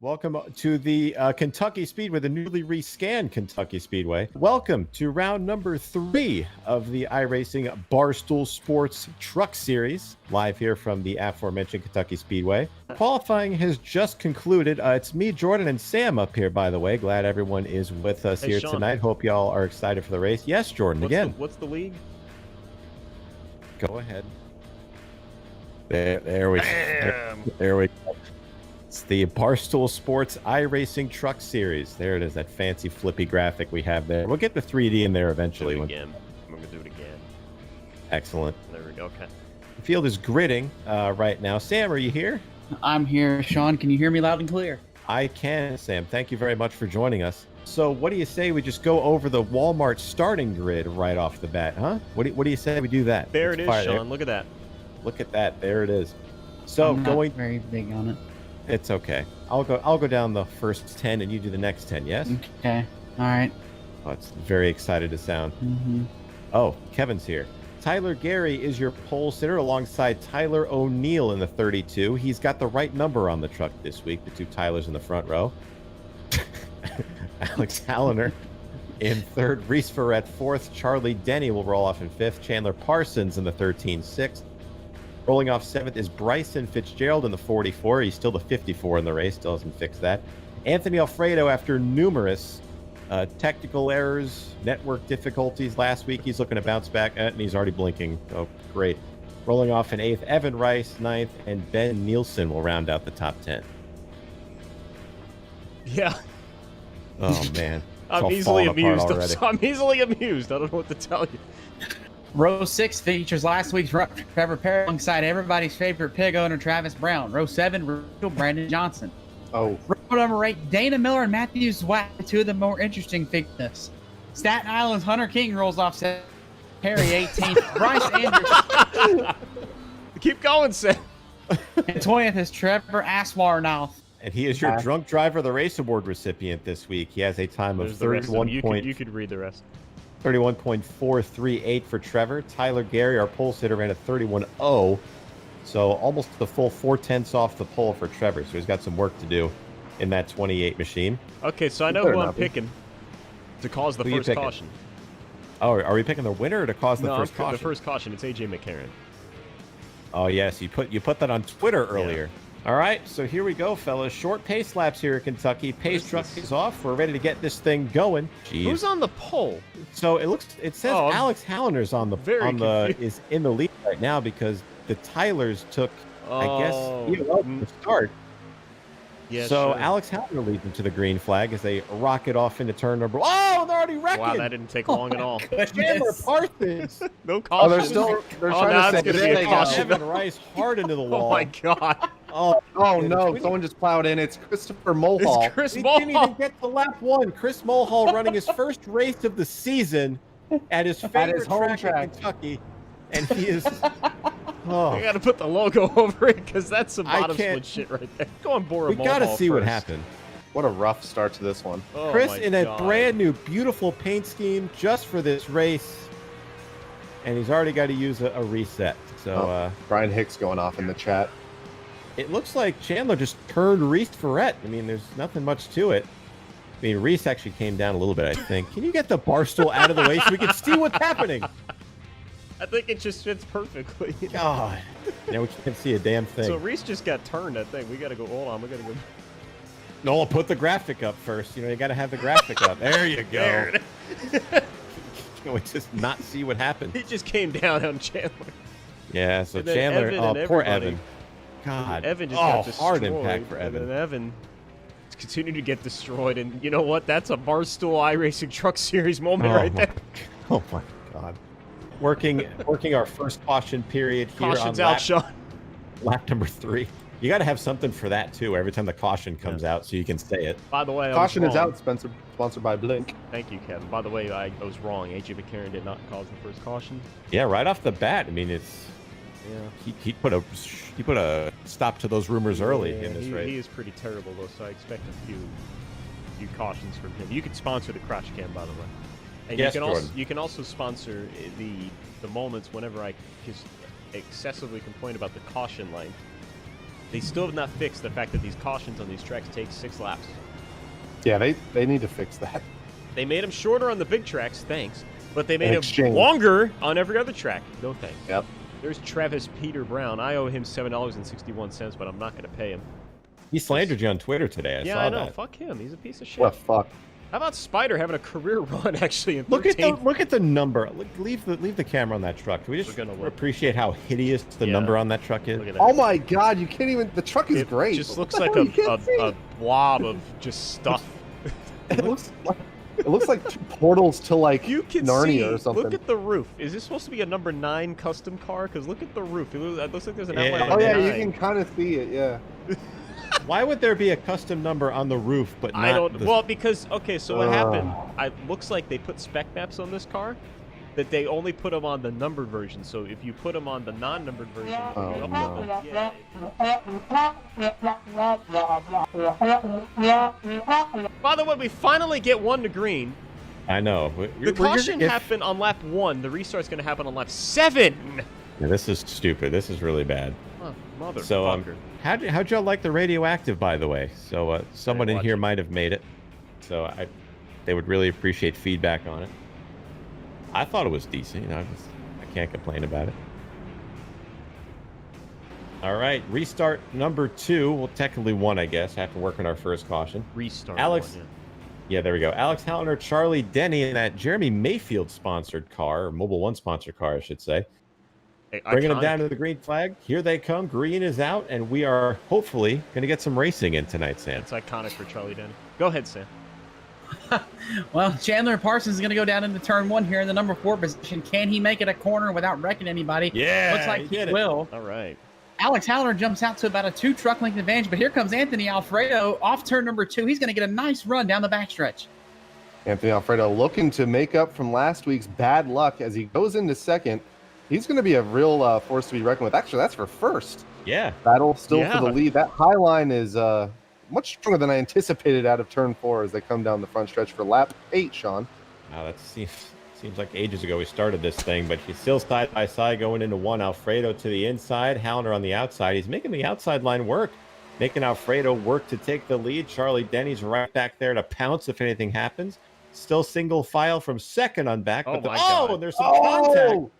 Welcome to the Kentucky Speedway, the newly rescanned Kentucky Speedway. Welcome to round number 3 of the iRacing Barstool Sports Truck Series, live here from the aforementioned Kentucky Speedway. Qualifying has just concluded. It's me, Jordan, and Sam up here, by the way. Glad everyone is with us here Sean. tonight. Hope y'all are excited for the race. Yes, Jordan, again. What's the league? Go ahead. There we go. It's the Barstool Sports iRacing Truck Series. There it is, that fancy flippy graphic we have there. We'll get the 3D in there eventually. I'm going to do it again. Excellent. There we go. Okay. The field is gridding right now. Sam, are you here? I'm here. Sean, can you hear me loud and clear? I can, Sam. Thank you very much for joining us. So what do you say we just go over the Walmart starting grid right off the bat, huh? What do you say we do that? There it is, Sean. There. Look at that. Look at that. There it is. So I'm not very big on it. It's okay. I'll go down the first 10 and you do the next 10, yes? Okay. All right. Oh, it's very excited to sound. Oh, Kevin's here. Tyler Gary is your pole sitter alongside Tyler O'Neill in the 32. He's got the right number on the truck this week, the two Tylers in the front row. Alex Halliner in third, Reese Ferret fourth, Charlie Denny will roll off in fifth, Chandler Parsons in the 13 sixth. Rolling off seventh is BRYCEN FITZGERALD in the 44. He's still the 54 in the race, still hasn't fixed that. Anthony ALFREDO, after numerous technical errors, network difficulties last week, he's looking to bounce back, and he's already blinking. Oh, great. Rolling off in eighth, Evan Rice, ninth, and Ben Nielsen will round out the top 10. Yeah. Oh, man. I'm easily amused. I'm easily amused. I don't know what to tell you. Row 6 features last week's Trevor Perry alongside everybody's favorite pig owner, Travis Brown. Row 7, Rachel Brandon Johnson. Oh. Row number 8, Dana Miller and Matthew Zwack, two of the more interesting figures. Staten Island's Hunter King rolls off 7th, Perry 18th, Bryce Anderson. Keep going, Sam. And 20th is Trevor Aswarnoth. And he is your Drunk Driver of the Race Award recipient this week. He has a time of 31 points. You could read the rest. 31.438 for Trevor. Tyler Gary, our pole sitter, ran a 31.0. So almost the full 4/10 off the pole for Trevor. So he's got some work to do in that 28 machine. Okay, so I know who I'm picking to cause the first caution. Oh, are we picking the winner or to cause the first caution? The first caution. It's AJ McCarron. Oh, yes. You put that on Twitter earlier. Yeah. All right, so here we go, fellas. Short pace laps here at Kentucky. Pace truck is off. We're ready to get this thing going. Jeez. Who's on the pole? So it says Alex Halliner's is in the lead right now because the Tylers took, I guess, the start. Yeah, so sure. Alex Halliner leads them to the green flag as they rocket off into turn number. Oh, they're already wrecking! Wow, that didn't take long at all. Chandler Parsons. No caution. They're trying to say it's gonna be a caution. Evan Rice hard into the wall. Oh my god. Oh no! Someone just plowed in. It's Christopher Mulhall. It's Kris Mulhall. He didn't even get to lap 1. Kris Mulhall running his first race of the season at his favorite track in Kentucky, and he is. Oh. I got to put the logo over it because that's some BottomSplit shit right there. Go on, Bora. We got to see what happened. What a rough start to this one. Oh, Kris in a brand new, beautiful paint scheme just for this race, and he's already got to use a reset. So Brian Hicks going off in the chat. It looks like Chandler just turned Reese Ferret. I mean, there's nothing much to it. I mean, Reese actually came down a little bit, I think. Can you get the Barstool out of the way so we can see what's happening? I think it just fits perfectly. God. Now we can't see a damn thing. So Reese just got turned, I think. We got to go. Hold on. We got to go. No, I'll put the graphic up first. You know, you got to have the graphic up. There you go. Can we just not see what happened? He just came down on Chandler. Yeah, so Chandler. Oh, poor Evan. God. Evan just got destroyed. Hard impact for Evan. And Evan continued to get destroyed. And you know what? That's a Barstool iRacing Truck Series moment right there. Oh, my God. Working our first caution period here Caution's on out, Sean. Lap number 3. You got to have something for that, too, every time the caution comes out so you can say it. By the way, Caution is out, Spencer. Sponsored by Blink. Thank you, Kevin. By the way, I was wrong. AJ McCarron did not cause the first caution. Yeah, right off the bat. I mean, it's... Yeah, he put a stop to those rumors early in this race. He is pretty terrible though, so I expect a few cautions from him. You can sponsor the crash cam, by the way, and yes, you can also sponsor the moments whenever I just excessively complain about the caution length. They still have not fixed the fact that these cautions on these tracks take 6 laps. Yeah, they need to fix that. They made them shorter on the big tracks, thanks. But they made them longer on every other track. No thanks. Yep. There's Travis Peter Brown. I owe him $7.61, but I'm not going to pay him. He slandered you on Twitter today. I saw I know. that. Fuck him. He's a piece of shit. What the fuck? How about Spider having a career run actually in 13th? Look at the number. Leave the camera on that truck. Can we just appreciate how hideous the number on that truck is? Look at that. Oh my god, you can't even. The truck is great. It just looks like a blob of just stuff. It looks like 2 portals to like You can Narnia see. or something. Look at the roof. Is this supposed to be a number 9 custom car? Because look at the roof. It looks like there's an outline of Oh a yeah, 9. you can kind of see it. Yeah. Why would there be a custom number on the roof, but not I don't. the... Well, because okay, so what happened? It looks like they put spec maps on this car, that they only put them on the numbered version. So if you put them on the non-numbered version, By the way, we finally get 1 to green. I know. The caution happened on lap 1. The restart's going to happen on lap 7. Yeah, this is stupid. This is really bad. Oh, motherfucker. So, how'd y'all like the radioactive, by the way? So, someone in here might have made it. So, they would really appreciate feedback on it. I thought it was decent. You know, I can't complain about it. All right, restart number 2. Well, technically 1, I guess, after working our first caution. Restart. Alex. 1, yeah, there we go. Alex Hallner, Charlie Denny in that Jeremy Mayfield sponsored car, or Mobile One sponsored car, I should say. Hey, bringing them down to the green flag. Here they come. Green is out, and we are hopefully going to get some racing in tonight, Sam. It's iconic for Charlie Denny. Go ahead, Sam. Well, Chandler Parsons is going to go down into turn 1 here in the number 4 position. Can he make it a corner without wrecking anybody? Yeah, looks like he will. All right. Alex Hallner jumps out to about a 2 truck length advantage, but here comes Anthony Alfredo off turn number 2. He's going to get a nice run down the backstretch. Anthony Alfredo looking to make up from last week's bad luck as he goes into second. He's going to be a real force to be reckoned with. Actually, that's for first. Yeah. Battle still for the lead. That high line is much stronger than I anticipated out of turn 4 as they come down the front stretch for lap 8, Sean. Wow, that seems like ages ago we started this thing, but he's still side by side going into 1. Alfredo to the inside, Hallner on the outside. He's making the outside line work, making Alfredo work to take the lead. Charlie Denny's right back there to pounce if anything happens. Still single file from second on back. Oh, but my God. There's some contact.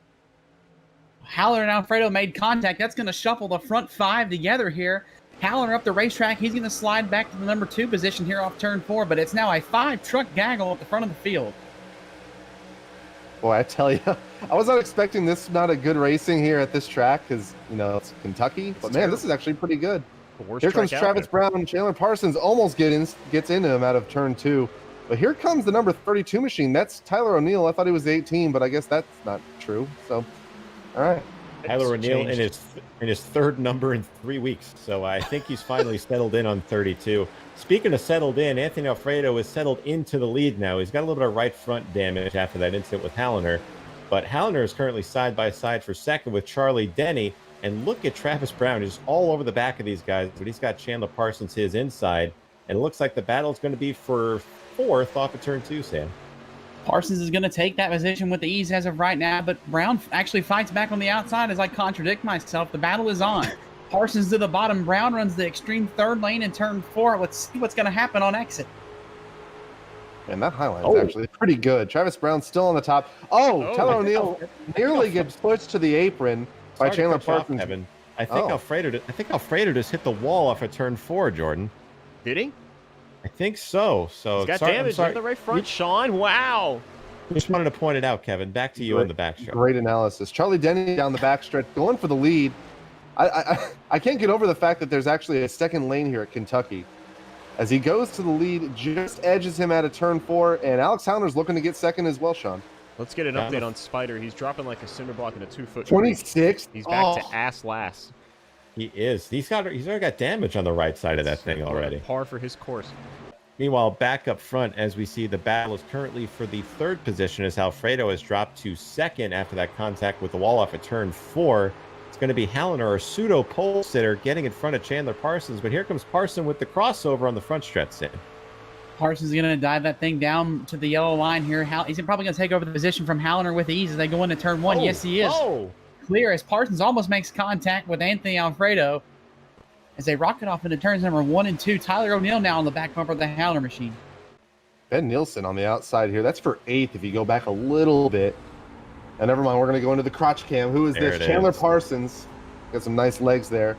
Hallner and Alfredo made contact. That's going to shuffle the front 5 together here. Hallner up the racetrack. He's going to slide back to the number 2 position here off turn 4, but it's now a 5-truck gaggle at the front of the field. Boy, I tell you, I was not expecting this. Not a good racing here at this track because, you know, it's Kentucky. But, man, this is actually pretty good. Here comes Travis Brown and Chandler Parsons almost gets into him out of turn 2. But here comes the number 32 machine. That's Tyler O'Neill. I thought he was 18, but I guess that's not true. So, all right. Tyler O'Neill in his 3rd number in 3 weeks. So I think he's finally settled in on 32. Speaking of settled in, Anthony Alfredo is settled into the lead now. He's got a little bit of right front damage after that incident with Hallner. But Hallner is currently side by side for second with Charlie Denny. And look at Travis Brown. He's all over the back of these guys. But he's got Chandler Parsons his inside. And it looks like the battle is going to be for 4th off of turn 2, Sam. Parsons is going to take that position with the ease as of right now, but Brown actually fights back on the outside as I contradict myself. The battle is on. Parsons to the bottom. Brown runs the extreme 3rd lane in turn 4. Let's see what's going to happen on exit. And that highline is actually pretty good. Travis Brown still on the top. Tyler O'Neill nearly gets pushed to the apron by Chandler Parsons. I think Alfredo just hit the wall off of turn 4, Jordan. Did he? I think so. He's got damage in the right front, Sean. Wow. Just wanted to point it out, Kevin. Back to you on the backstretch. Great analysis. Charlie Denny down the backstretch, going for the lead. I can't get over the fact that there's actually a 2nd lane here at Kentucky. As he goes to the lead, just edges him out of turn 4, and Alex Hallner's looking to get 2nd as well, Sean. Let's get an update on Spider. He's dropping like a cinder block in a 2-foot 26. He's back to ass last. He is. He's already got damage on the right side of that thing already. Par for his course. Meanwhile, back up front, as we see the battle is currently for the 3rd position as Alfredo has dropped to 2nd after that contact with the wall off at turn 4. It's going to be Hallner, a pseudo pole sitter, getting in front of Chandler Parsons. But here comes Parsons with the crossover on the front stretch, Sam. Parsons is going to dive that thing down to the yellow line here. He's probably going to take over the position from Hallner with ease as they go into turn 1. Yes, he is. Clear as Parsons almost makes contact with Anthony Alfredo. as they rocket off into turns number 1 and 2. Tyler O'Neill now on the back bumper of the Howler machine. Ben Nielsen on the outside here. That's for 8th if you go back a little bit. And never mind, we're going to go into the crotch cam. Who is There this? it Chandler is. Parsons. Got some nice legs there.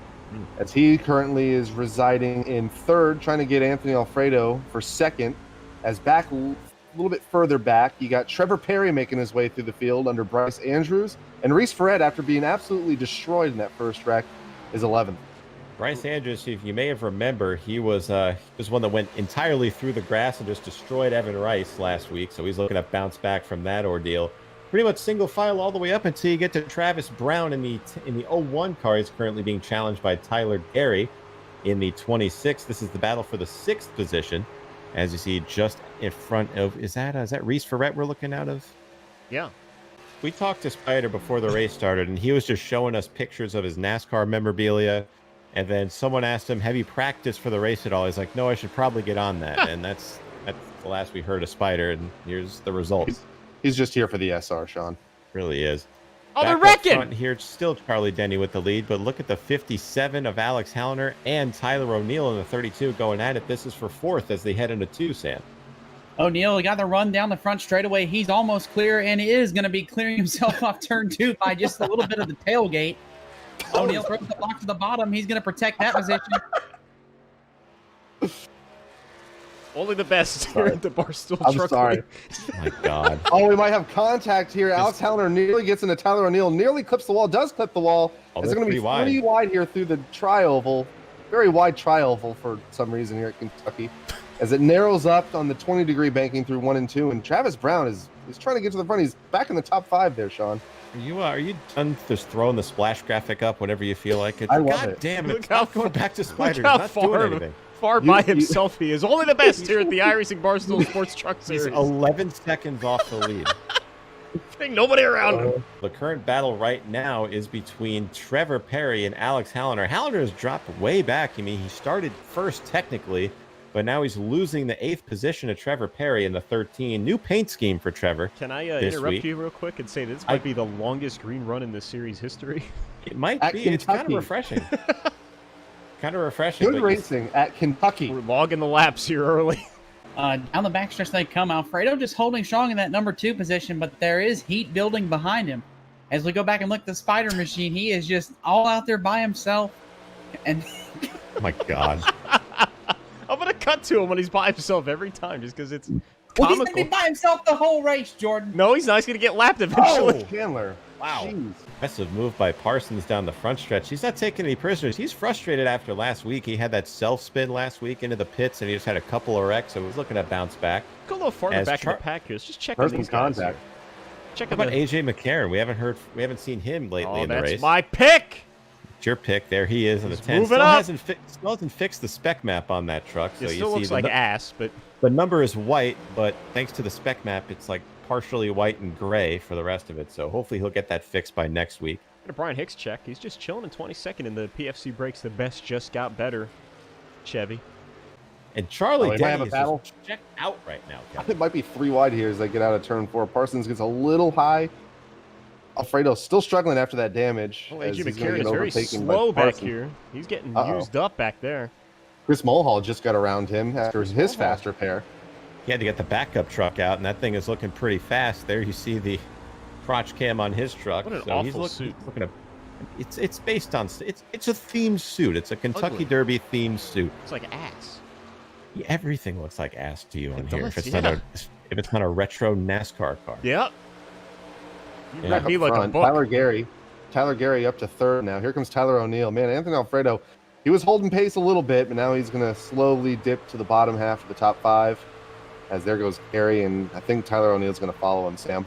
As he currently is residing in 3rd, trying to get Anthony Alfredo for 2nd. As back a little bit further back, you got Trevor Perry making his way through the field under Bryce Andrews. And Reese Ferret, after being absolutely destroyed in that first wreck, is 11th. Bryce Andrews, if you may have remembered, he was one that went entirely through the grass and just destroyed Evan Rice last week. So he's looking to bounce back from that ordeal. Pretty much single file all the way up until you get to Travis Brown in the 01 car. He's currently being challenged by Tyler Gary in the 26. This is the battle for the 6th position. As you see, just in front of is that Reese Ferret we're looking out of? Yeah. We talked to Spider before the race started, and he was just showing us pictures of his NASCAR memorabilia. And then someone asked him, "Have you practiced for the race at all?" He's like, "No, I should probably get on that." And that's the last we heard of Spider, and here's the results. He's just here for the SR, Sean. Really is. Oh, they're Back up wrecking! front here, still Charlie Denny with the lead, but look at the 57 of Alex Hallner and Tyler O'Neill in the 32 going at it. This is for 4th as they head into 2, Sam. O'Neill got the run down the front straightaway. He's almost clear and is going to be clearing himself off turn 2 by just a little bit of the tailgate. O'Neill throws the block to the bottom. He's going to protect that position. Only the best here at the Barstool I'm Truck sorry. League. Oh my God. Oh, we might have contact here. Alex Hallner nearly gets into Tyler O'Neill, nearly clips the wall, does clip the wall. Oh, It's that's going to be pretty pretty wide here through the tri-oval. Very wide tri-oval for some reason here at Kentucky. As it narrows up on the 20-degree banking through 1 and 2. And Travis Brown is trying to get to the front. He's back in the top 5 there, Sean. Are you done just throwing the splash graphic up whenever you feel like it? I love God it. damn it. Look It's how not going back to Spider. Look how It's not doing anything. far You- by you- himself he is. Only the best here at the iRacing Barstool Sports Truck He's Series. 11 seconds off the lead. Ain't nobody around him. The current battle right now is between Trevor Perry and Alex Hallner. Hallner has dropped way back. I mean, he started first technically, but now he's losing the 8th position to Trevor Perry in the 13. New paint scheme for Trevor. Can I this interrupt week. you real quick and say this might be the longest green run in this series history? It might At be. It's kind of Kentucky. refreshing. Kind of refreshing. Good but racing at Kentucky. We're logging the laps here early. Down the backstretch they come. Alfredo just holding strong in that number 2 position, but there is heat building behind him. As we go back and look at the Spider machine, he is just all out there by himself. And Oh my God. I'm going to cut to him when he's by himself every time just because it's well, he's going comical. to be by himself the whole race, Jordan. No, he's not. He's going to get lapped eventually. Oh, Chandler. Wow. Jeez. Impressive move by Parsons down the front stretch. He's not taking any prisoners. He's frustrated after last week. He had that self-spin last week into the pits, and he just had a couple of wrecks, so he's looking to bounce back. Go a little farther As back in the pack here. Let's just check on Person these guys. contact. Here. Check How on about the... AJ McCarron? We haven't seen him lately Oh, in the that's race. my pick. It's your pick. There he is in the He's 10. moving Still up. hasn't fixed the spec map on that truck. So It you still see looks like ass, but the number is white, but thanks to the spec map, it's like partially white and gray for the rest of it. So hopefully he'll get that fixed by next week. a Brian Hicks check. He's just chilling in 22nd in the PFC breaks. The best just got better. Chevy. And Charlie Oh, he might have Denny a is battle. just checked out right now, Kevin. It might be 3 wide here as they get out of turn 4. Parsons gets a little high. Alfredo still struggling after that damage. Oh, as AJ he's gonna McCarron get is very overtaken by slow back Parsons. here. He's getting Uh-oh. used up back there. Kris Mulhall just got around him after Kris his Mulhall. faster pair. He had to get the backup truck out, and that thing is looking pretty fast. There you see the crotch cam on his truck. What an so he's awful suit. he's looking at. It's based on it's a themed suit. It's a Kentucky Ugly. Derby themed suit. It's like ass. Yeah, everything looks like ass to you on It here. does, If it's yeah. not if it's not a retro NASCAR car. Yep. You Yeah. read me Up like a front, book. Tyler Gary up to 3rd now. Here comes Tyler O'Neill. Man, Anthony Alfredo, he was holding pace a little bit, but now he's going to slowly dip to the bottom half of the top 5. As there goes Gary, and I think Tyler O'Neill's going to follow him, Sam.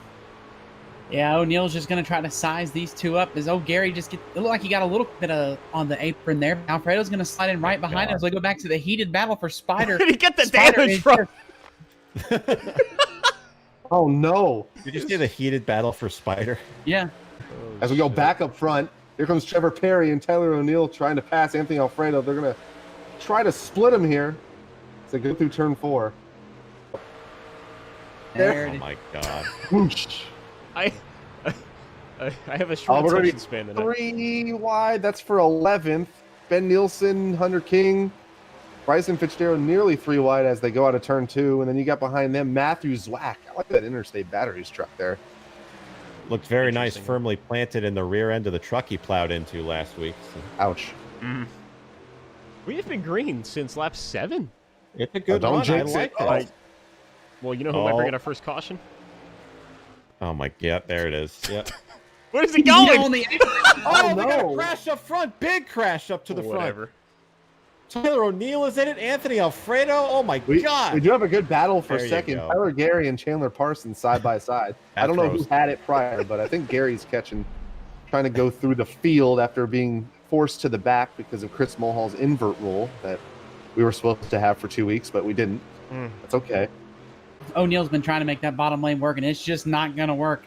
Yeah, O'Neill's just going to try to size these two up. As Gary just it looked like he got a little bit on the apron there. Alfredo's going to slide in right behind him as we go back to the heated battle for Spider. Where did he get the Spider damage is from? Oh, no. Did you see the heated battle for Spider? Yeah. As we go back up front, here comes Trevor Perry and Tyler O'Neill trying to pass Anthony Alfredo. They're going to try to split him here as they go through turn 4. There Oh it is. my God. Whoosh. I have a short we're gonna be attention span tonight. 3 wide. That's for 11th. Ben Nielsen, Hunter King, Brycen FITZGERALD nearly 3 wide as they go out of turn 2. And then you got behind them Matthew Zwack. I like that Interstate Batteries truck there. Looked very nice, firmly planted in the rear end of the truck he plowed into last week. So. Ouch. We have been green since lap 7. It's a good don't run. I jinx like it. it. Well, you know who might bring in our first caution? Oh my god, there it is. Yep. Where's he going? Oh, we got a crash up front. Big crash up to the front. Tyler O'Neill is in it. Anthony Alfredo. Oh my god. We do have a good battle for There you second. go. Tyler Gary and Chandler Parsons side by side. I don't know who had it prior, but I think Gary's trying to go through the field after being forced to the back because of Kris Mulhall's invert rule that we were supposed to have for 2 weeks, but we didn't. That's okay. O'Neill's been trying to make that bottom lane work, and it's just not going to work.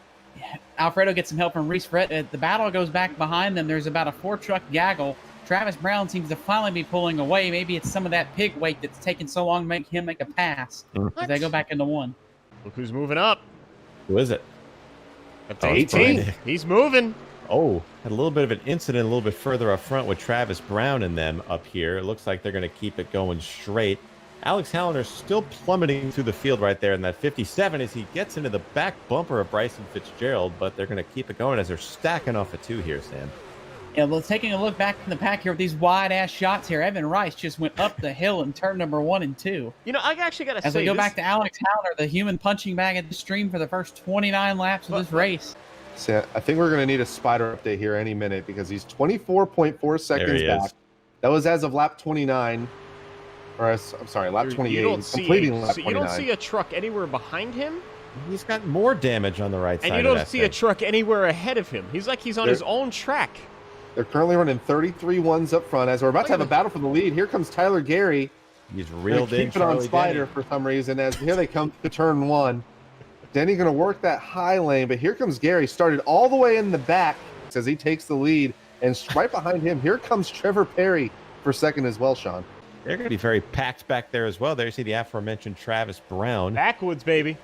Alfredo gets some help from Reese Brett. The battle goes back behind them. There's about a 4-truck gaggle. Travis Brown seems to finally be pulling away. Maybe it's some of that pig weight that's taken so long to make him make a pass. As they go back into 1. Look who's moving up. Who is it? Up to 18. He's moving. Oh, had a little bit of an incident a little bit further up front with Travis Brown and them up here. It looks like they're going to keep it going straight. Alex Halliner still plummeting through the field right there in that 57 as he gets into the back bumper of Brycen FITZGERALD, but they're going to keep it going as they're stacking off a 2 here, Sam. Yeah, well, taking a look back in the pack here with these wide-ass shots here, Evan Rice just went up the hill in turn number 1 and 2. You know, I actually got to say, as we go back to Alex Halliner, the human punching bag at the stream for the first 29 laps of this race. So I think we're going to need a spider update here any minute because he's 24.4 seconds back. That was as of lap 29. Or, I'm sorry, lap 28. You don't completing lap 29. You don't see a truck anywhere behind him. He's got more damage on the right side. And you don't see a truck anywhere ahead of him. He's like he's on his own track. They're currently running 33 ones up front as we're about to have a battle for the lead. Here comes Tyler Gary. He's reeled in. Keep it on Spider for some reason as here they come to turn 1. Denny going to work that high lane, but here comes Gary. Started all the way in the back as he takes the lead. And right behind him, here comes Trevor Perry for second as well, Sean. They're going to be very packed back there as well. There you see the aforementioned Travis Brown. Backwoods, baby.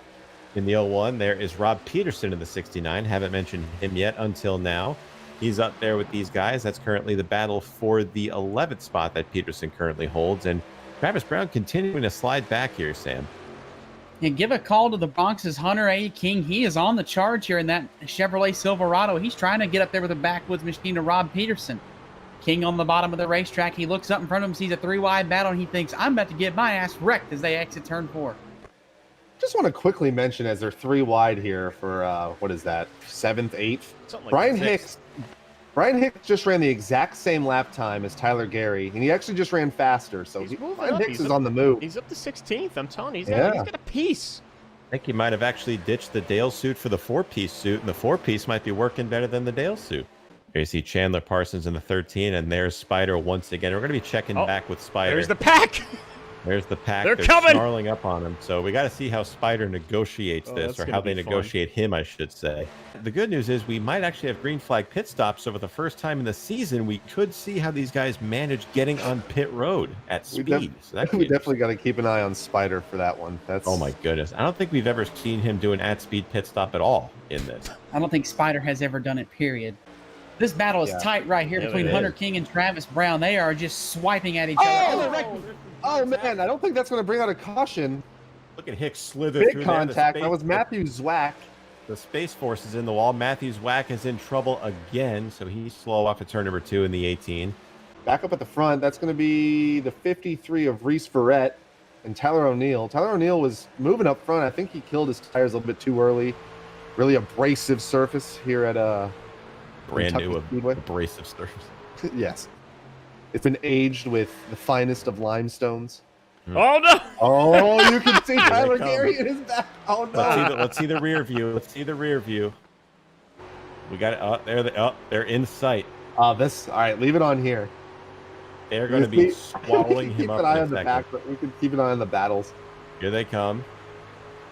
In the 01, there is Rob Peterson in the 69. Haven't mentioned him yet until now. He's up there with these guys. That's currently the battle for the 11th spot that Peterson currently holds. And Travis Brown continuing to slide back here, Sam. And give a call to the Bronx's Hunter A. King. He is on the charge here in that Chevrolet Silverado. He's trying to get up there with a backwoods machine to Rob Peterson. King on the bottom of the racetrack. He looks up in front of him, sees a 3-wide battle, and he thinks, I'm about to get my ass wrecked as they exit turn 4. Just want to quickly mention as they're 3 wide here for, what is that, 7th, 8th? Something like Brian Hicks. Brian Hicks just ran the exact same lap time as Tyler Gary, and he actually just ran faster. So Brian Hicks is on the move. He's up to 16th. I'm telling you, he's got a piece. I think he might have actually ditched the Dale suit for the 4-piece suit, and the 4-piece might be working better than the Dale suit. Here you see Chandler Parsons in the 13, and there's Spider once again. We're going to be checking back with Spider. There's the pack. There's the pack. They're coming. Snarling up on him. So we got to see how Spider negotiates this, or how they negotiate him, I should say. The good news is we might actually have green flag pit stops. So for the first time in the season, we could see how these guys manage getting on pit road at speed. We definitely got to keep an eye on Spider for that one. Oh my goodness. I don't think we've ever seen him do an at-speed pit stop at all in this. I don't think Spider has ever done it, period. This battle is tight right here between Hunter King and Travis Brown. They are just swiping at each other. Oh, man. I don't think that's going to bring out a caution. Look at Hicks slither through big contact. That was Matthew Zwack. The Space Force is in the wall. Matthew Zwack is in trouble again, so he's slow off at turn number 2 in the 18. Back up at the front. That's going to be the 53 of Reese Verrett and Tyler O'Neill. Tyler O'Neill was moving up front. I think he killed his tires a little bit too early. Really abrasive surface here at brand new Speedway. Abrasive surface. Yes. It's been aged with the finest of limestones. Oh, no. Oh, you can see Tyler Gary in his back. Oh, no. Let's see the rear view. Let's see the rear view. We got it. They're in sight. All right, leave it on here. They're going to be swallowing him up. Keep an eye on the back, but we can keep an eye on the battles. Here they come.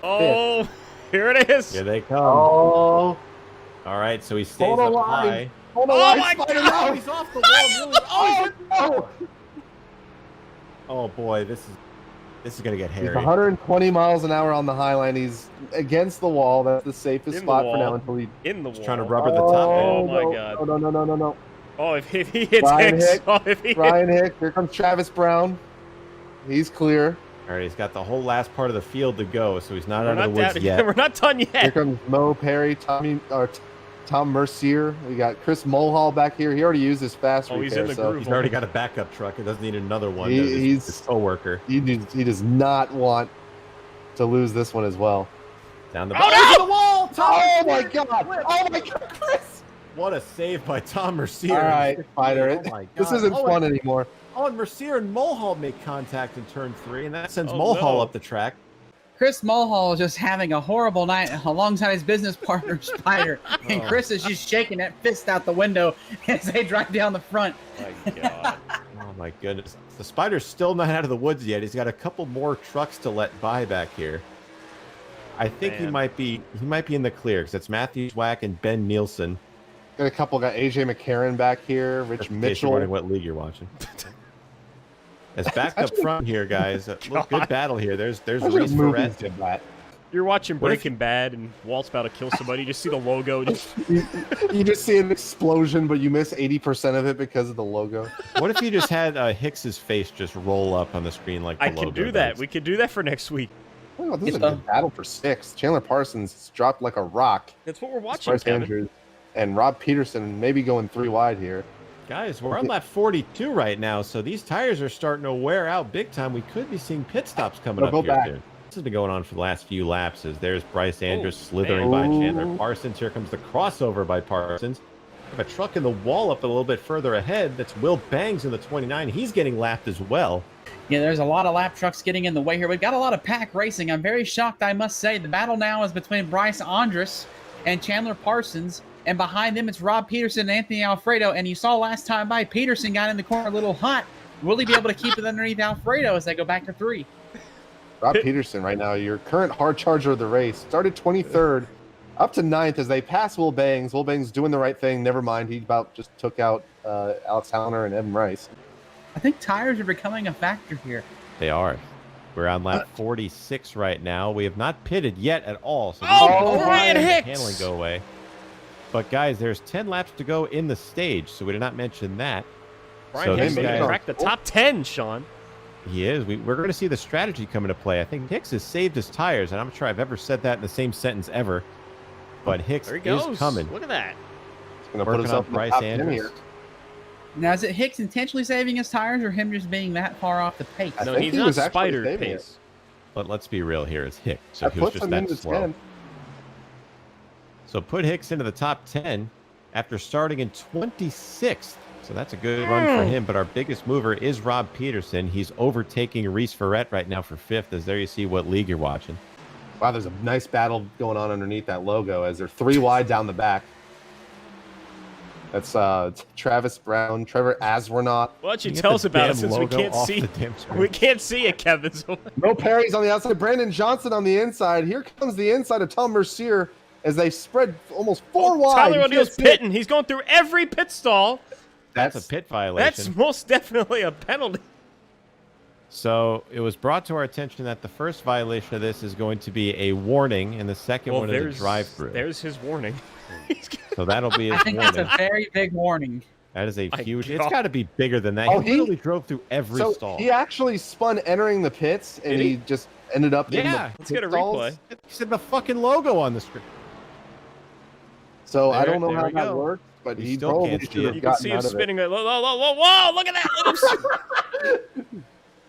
Oh, here it is. Here they come. Oh. All right, so he stays up high. Oh my God! He's off the wall. No. Oh boy, this is gonna get hairy. He's 120 miles an hour on the high line. He's against the wall. That's the safest spot for now until in the wall. He's trying to rubber the top. Oh my God! No. Oh, if he hits Ryan Hicks. Hicks. Oh, if he Ryan Hicks. Here comes Travis Brown. He's clear. All right, he's got the whole last part of the field to go, so he's not We're out of the not woods yet. We're not done Here yet. comes Mo Perry, Tom Mercier. We got Kris Mulhall back here. He already used his fast Oh, he's repair, in the so groove. He's already got a backup truck. It doesn't need another one. He's his co-worker. he does not want to lose this one as well. Down the Oh, no! the wall! Oh my god! Oh my god, Chris! What a save by Tom Mercier. All right, Spider. Oh my This God. isn't fun anymore. Oh, and Mercier and Mulhall make contact in turn 3, and that sends Oh, Mulhall no. up the track. Kris Mulhall is just having a horrible night alongside his business partner, Spider. And Oh. Chris is just shaking that fist out the window as they drive down the front. My God. Oh my goodness. The Spider's still not out of the woods yet. He's got a couple more trucks to let by back here. I think he Man. might be in the clear because it's Matthew Zwack and Ben Nielsen. Got a couple. Got AJ McCarron back here. Rich Just in case you're Mitchell. wondering what league you're watching. It's back up front here, guys. A little good battle here. There's Imagine if Reese movies Ferret. did that. You're watching What if- Breaking Bad and Walt's about to kill somebody. You just see the logo. Just, You just see an explosion, but you miss 80% of it because of the logo. What if you just had Hicks's face just roll up on the screen like the I logo can do that. does? We could do that for next week. Oh, this is a good battle for 6. Chandler Parsons dropped like a rock. That's what we're watching, Bryce Kevin. Andrews and Rob Peterson maybe going 3 wide here. Guys, we're on lap 42 right now, so these tires are starting to wear out big time. We could be seeing pit stops coming They'll up go here back. soon. This has been going on for the last few laps. As there's Bryce Andrews Oh, slithering man. by Chandler Ooh. Parsons. Here comes the crossover by Parsons. We have a truck in the wall up a little bit further ahead. That's Will Bangs in the 29. He's getting lapped as well. Yeah, there's a lot of lap trucks getting in the way here. We've got a lot of pack racing. I'm very shocked, I must say. The battle now is between Bryce Andrus and Chandler Parsons. And behind them, it's Rob Peterson and Anthony Alfredo. And you saw last time by, Peterson got in the corner a little hot. Will he be able to keep it underneath Alfredo as they go back to 3? Rob Peterson right now, your current hard charger of the race, started 23rd, up to 9th as they pass Will Bangs. Will Bangs doing the right thing. Never mind, he about just took out Alex Hallner and Evan Rice. I think tires are becoming a factor here. They are. We're on lap 46 right now. We have not pitted yet at all. So Oh, these Brian guys Hicks! handling go away. But guys, there's 10 laps to go in the stage, so we did not mention that. Brian So Hicks these may guys- crack the top 10, Sean. He is. We're going to see the strategy come into play. I think Hicks has saved his tires, and I'm not sure I've ever said that in the same sentence ever. But Hicks There he goes. is coming. Look at that. He's going to put Working himself on in the Bryce top 10 Andrews. here. Now, is it Hicks intentionally saving his tires or him just being that far off the pace? I No, think he's he not was actually spider saving it. pace. But let's be real here. It's Hicks, so That he was puts just him that into slow. 10. So put Hicks into the top 10 after starting in 26th. So that's a good run for him. But our biggest mover is Rob Peterson. He's overtaking Reese Ferret right now for 5th, as there you see what league you're watching. Wow, there's a nice battle going on underneath that logo as they're 3 wide down the back. That's Travis Brown, Trevor Aswarnaut. Why don't you Get tell the us about it damn since we logo can't off see? the damn screen. We can't see it, Kevin. So Mo Perry's on the outside. Brandon Johnson on the inside. Here comes the inside of Tom Mercier as they spread almost 4 wide. Tyler You O'Neill's can't see it. pitting. He's going through every pit stall. That's a pit violation. That's most definitely a penalty. So it was brought to our attention that the first violation of this is going to be a warning, and the second one is a drive-through. There's his warning. So that'll be I his think that's warning. a very big warning. That is a My huge. God. It's got to be bigger than that. Oh, he he- literally drove through every So stall. he actually spun entering the pits, and Did he he? just ended up in Yeah. the Let's get a pit stalls. replay. He said the fucking logo on the screen. So I There- don't know there how we that go. worked, but We he still probably can't see should it. have You can gotten see him out of it. spinning. Whoa! Look at that!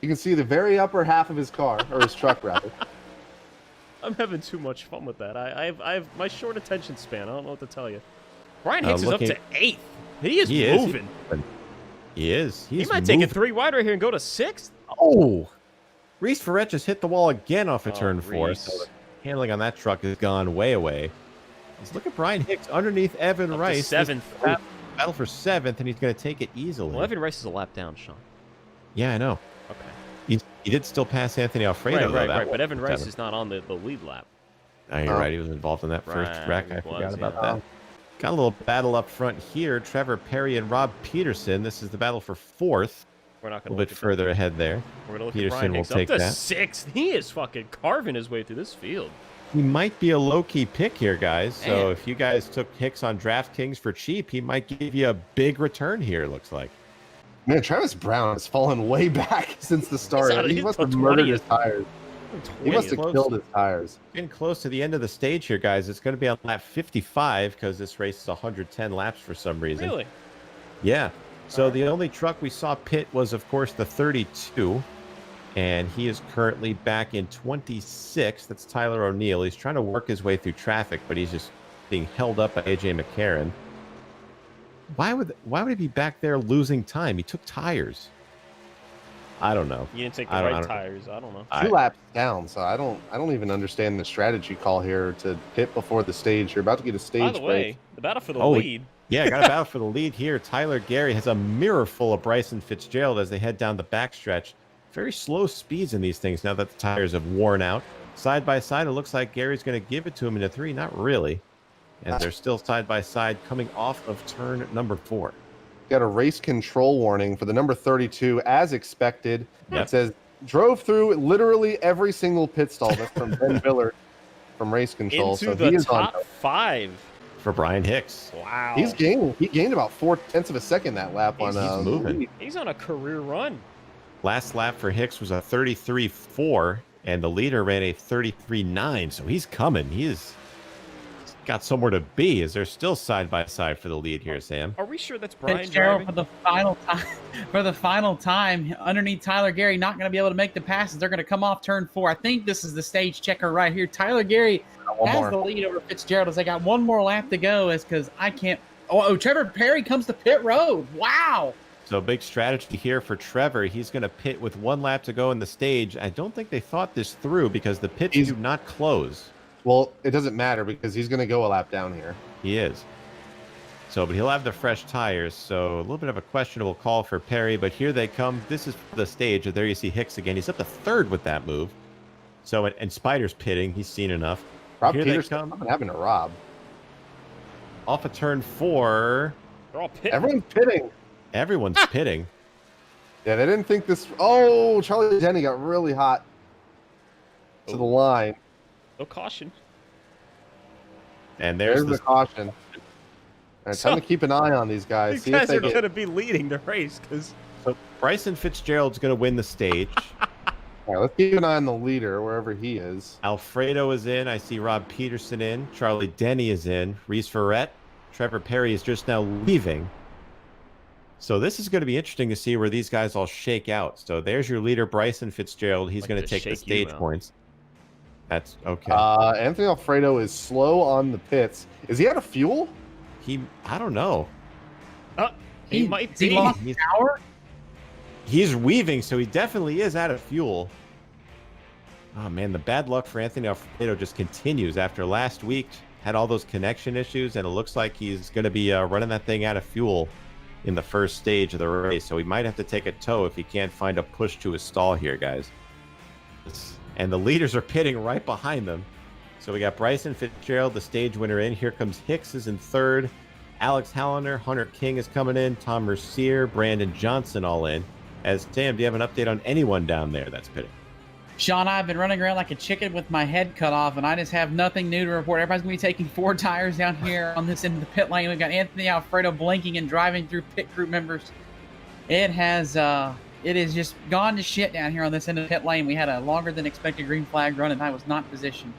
You can see the very upper half of his car, or his truck, rather. I'm having too much fun with that. I have my short attention span. I don't know what to tell you. Brian Hicks is up looking- to 8th. He is He is. moving. He is. He He's might take it moving. 3 wide right here and go to 6th. Oh, Reese Ferret just hit the wall again off of Oh, turn 4. Reese. So the handling on that truck has gone way away. Let's look at Brian Hicks underneath Evan Up to Rice. 7th. This battle for 7th, and he's going to take it easily. Well, Evan Rice is a lap down, Sean. Yeah, I know. Okay. He did still pass Anthony Alfredo. Right, though, right, that right. But one. Evan Rice 7th. is not on the lead lap. Oh, you're right. He was involved in that first Right, wreck. he I was, forgot about yeah. that. Got a little battle up front here. Trevor Perry and Rob Peterson. This is the battle for 4th. We're not A going to little bit further ahead there. We're going to look Peterson at Brian will Hicks take up to that. 6th. He is fucking carving his way through this field. He might be a low-key pick here, guys. So Man. if you guys took Hicks on DraftKings for cheap, he might give you a big return here, it looks like. Man, Travis Brown has fallen way back since the start. He he's must on have murdered 20th. his tires. He must have killed his tires. Getting close to the end of the stage here, guys. It's going to be on lap 55 because this race is 110 laps for some reason. Really? Yeah. So the only truck we saw pit was, of course, the 32. And he is currently back in 26. That's Tyler O'Neill. He's trying to work his way through traffic, but he's just being held up by AJ McCarron. Why would he be back there losing time? He took tires. I don't know. You didn't take the I right don't- tires. I don't know. 2 laps down, so I don't even understand the strategy call here to pit before the stage. You're about to get a stage By the break. way, the battle for the Oh, lead. Yeah, got a battle for the lead here. Tyler Gary has a mirror full of Brycen FITZGERALD as they head down the backstretch. Very slow speeds in these things now that the tires have worn out. Side by side, it looks like Gary's going to give it to him in a 3. Not really. As they're still side by side coming off of turn number 4. Got a race control warning for the number 32, as expected. Yep. It says, drove through literally every single pit stall. That's from Ben Villard from Race Control. Into So the he is top on. 5. For Brian Hicks. Wow. He gained about 0.4 of a second that lap on He's moving. He's on a career run. Last lap for Hicks was a 33.4, and the leader ran a 33.9. So he's coming. He's got somewhere to be. Is there still side by side for the lead here, Sam? Are we sure that's Brian FITZGERALD driving? for the final time. For the final time, underneath Tyler Gary, not going to be able to make the passes. They're going to come off turn 4. I think this is the stage checker right here. Tyler Gary one has more. the lead over FITZGERALD as they got one more lap to go. Is because I can't. Oh, Trevor Perry comes to pit road. Wow. So big strategy here for Trevor. He's going to pit with 1 lap to go in the stage. I don't think they thought this through because the pits do not close. Well, it doesn't matter because he's going to go a lap down here. He is. So, but he'll have the fresh tires. So a little bit of a questionable call for Perry, but here they come. This is the stage. There you see Hicks again. He's up to 3rd with that move. So, and Spider's pitting. He's seen enough. Rob Here Peterson, they come. I'm having a Rob. Off of turn 4. They're all pitting. Everyone's pitting. Everyone's pitting. Yeah, they didn't think this. Oh, Charlie Denny got really hot to the line. No caution. And There's there's the the caution. All right, time to keep an eye on these guys. These See if guys they are get. going to be leading the race because so Brycen FITZGERALD's going to win the stage. All right, let's keep an eye on the leader wherever he is. Alfredo is in. I see Rob Peterson in. Charlie Denny is in. Reese Ferret. Trevor Perry is just now leaving. So this is going to be interesting to see where these guys all shake out. So there's your leader, Brycen FITZGERALD. He's Like going to to take the shake you stage out. points. That's okay. Anthony Alfredo is slow on the pits. Is he out of fuel? I don't know. he might Has he be. lost He's- power? He's weaving, so he definitely is out of fuel. Oh, man, the bad luck for Anthony Alfredo just continues. After last week, had all those connection issues, and it looks like he's going to be running that thing out of fuel in the first stage of the race. So he might have to take a tow if he can't find a push to his stall here, guys. And the leaders are pitting right behind them. So we got Brycen FITZGERALD, the stage winner, in. Here comes Hicks is in 3rd. Alex Halliner, Hunter King is coming in. Tom Mercier, Brandon Johnson all in. As Sam, do you have an update on anyone down there that's pitting? Sean, I've been running around like a chicken with my head cut off, and I just have nothing new to report. Everybody's going to be taking 4 tires down here on this end of the pit lane. We've got Anthony Alfredo blinking and driving through pit group members. It has just gone to shit down here on this end of the pit lane. We had a longer than expected green flag run, and I was not positioned.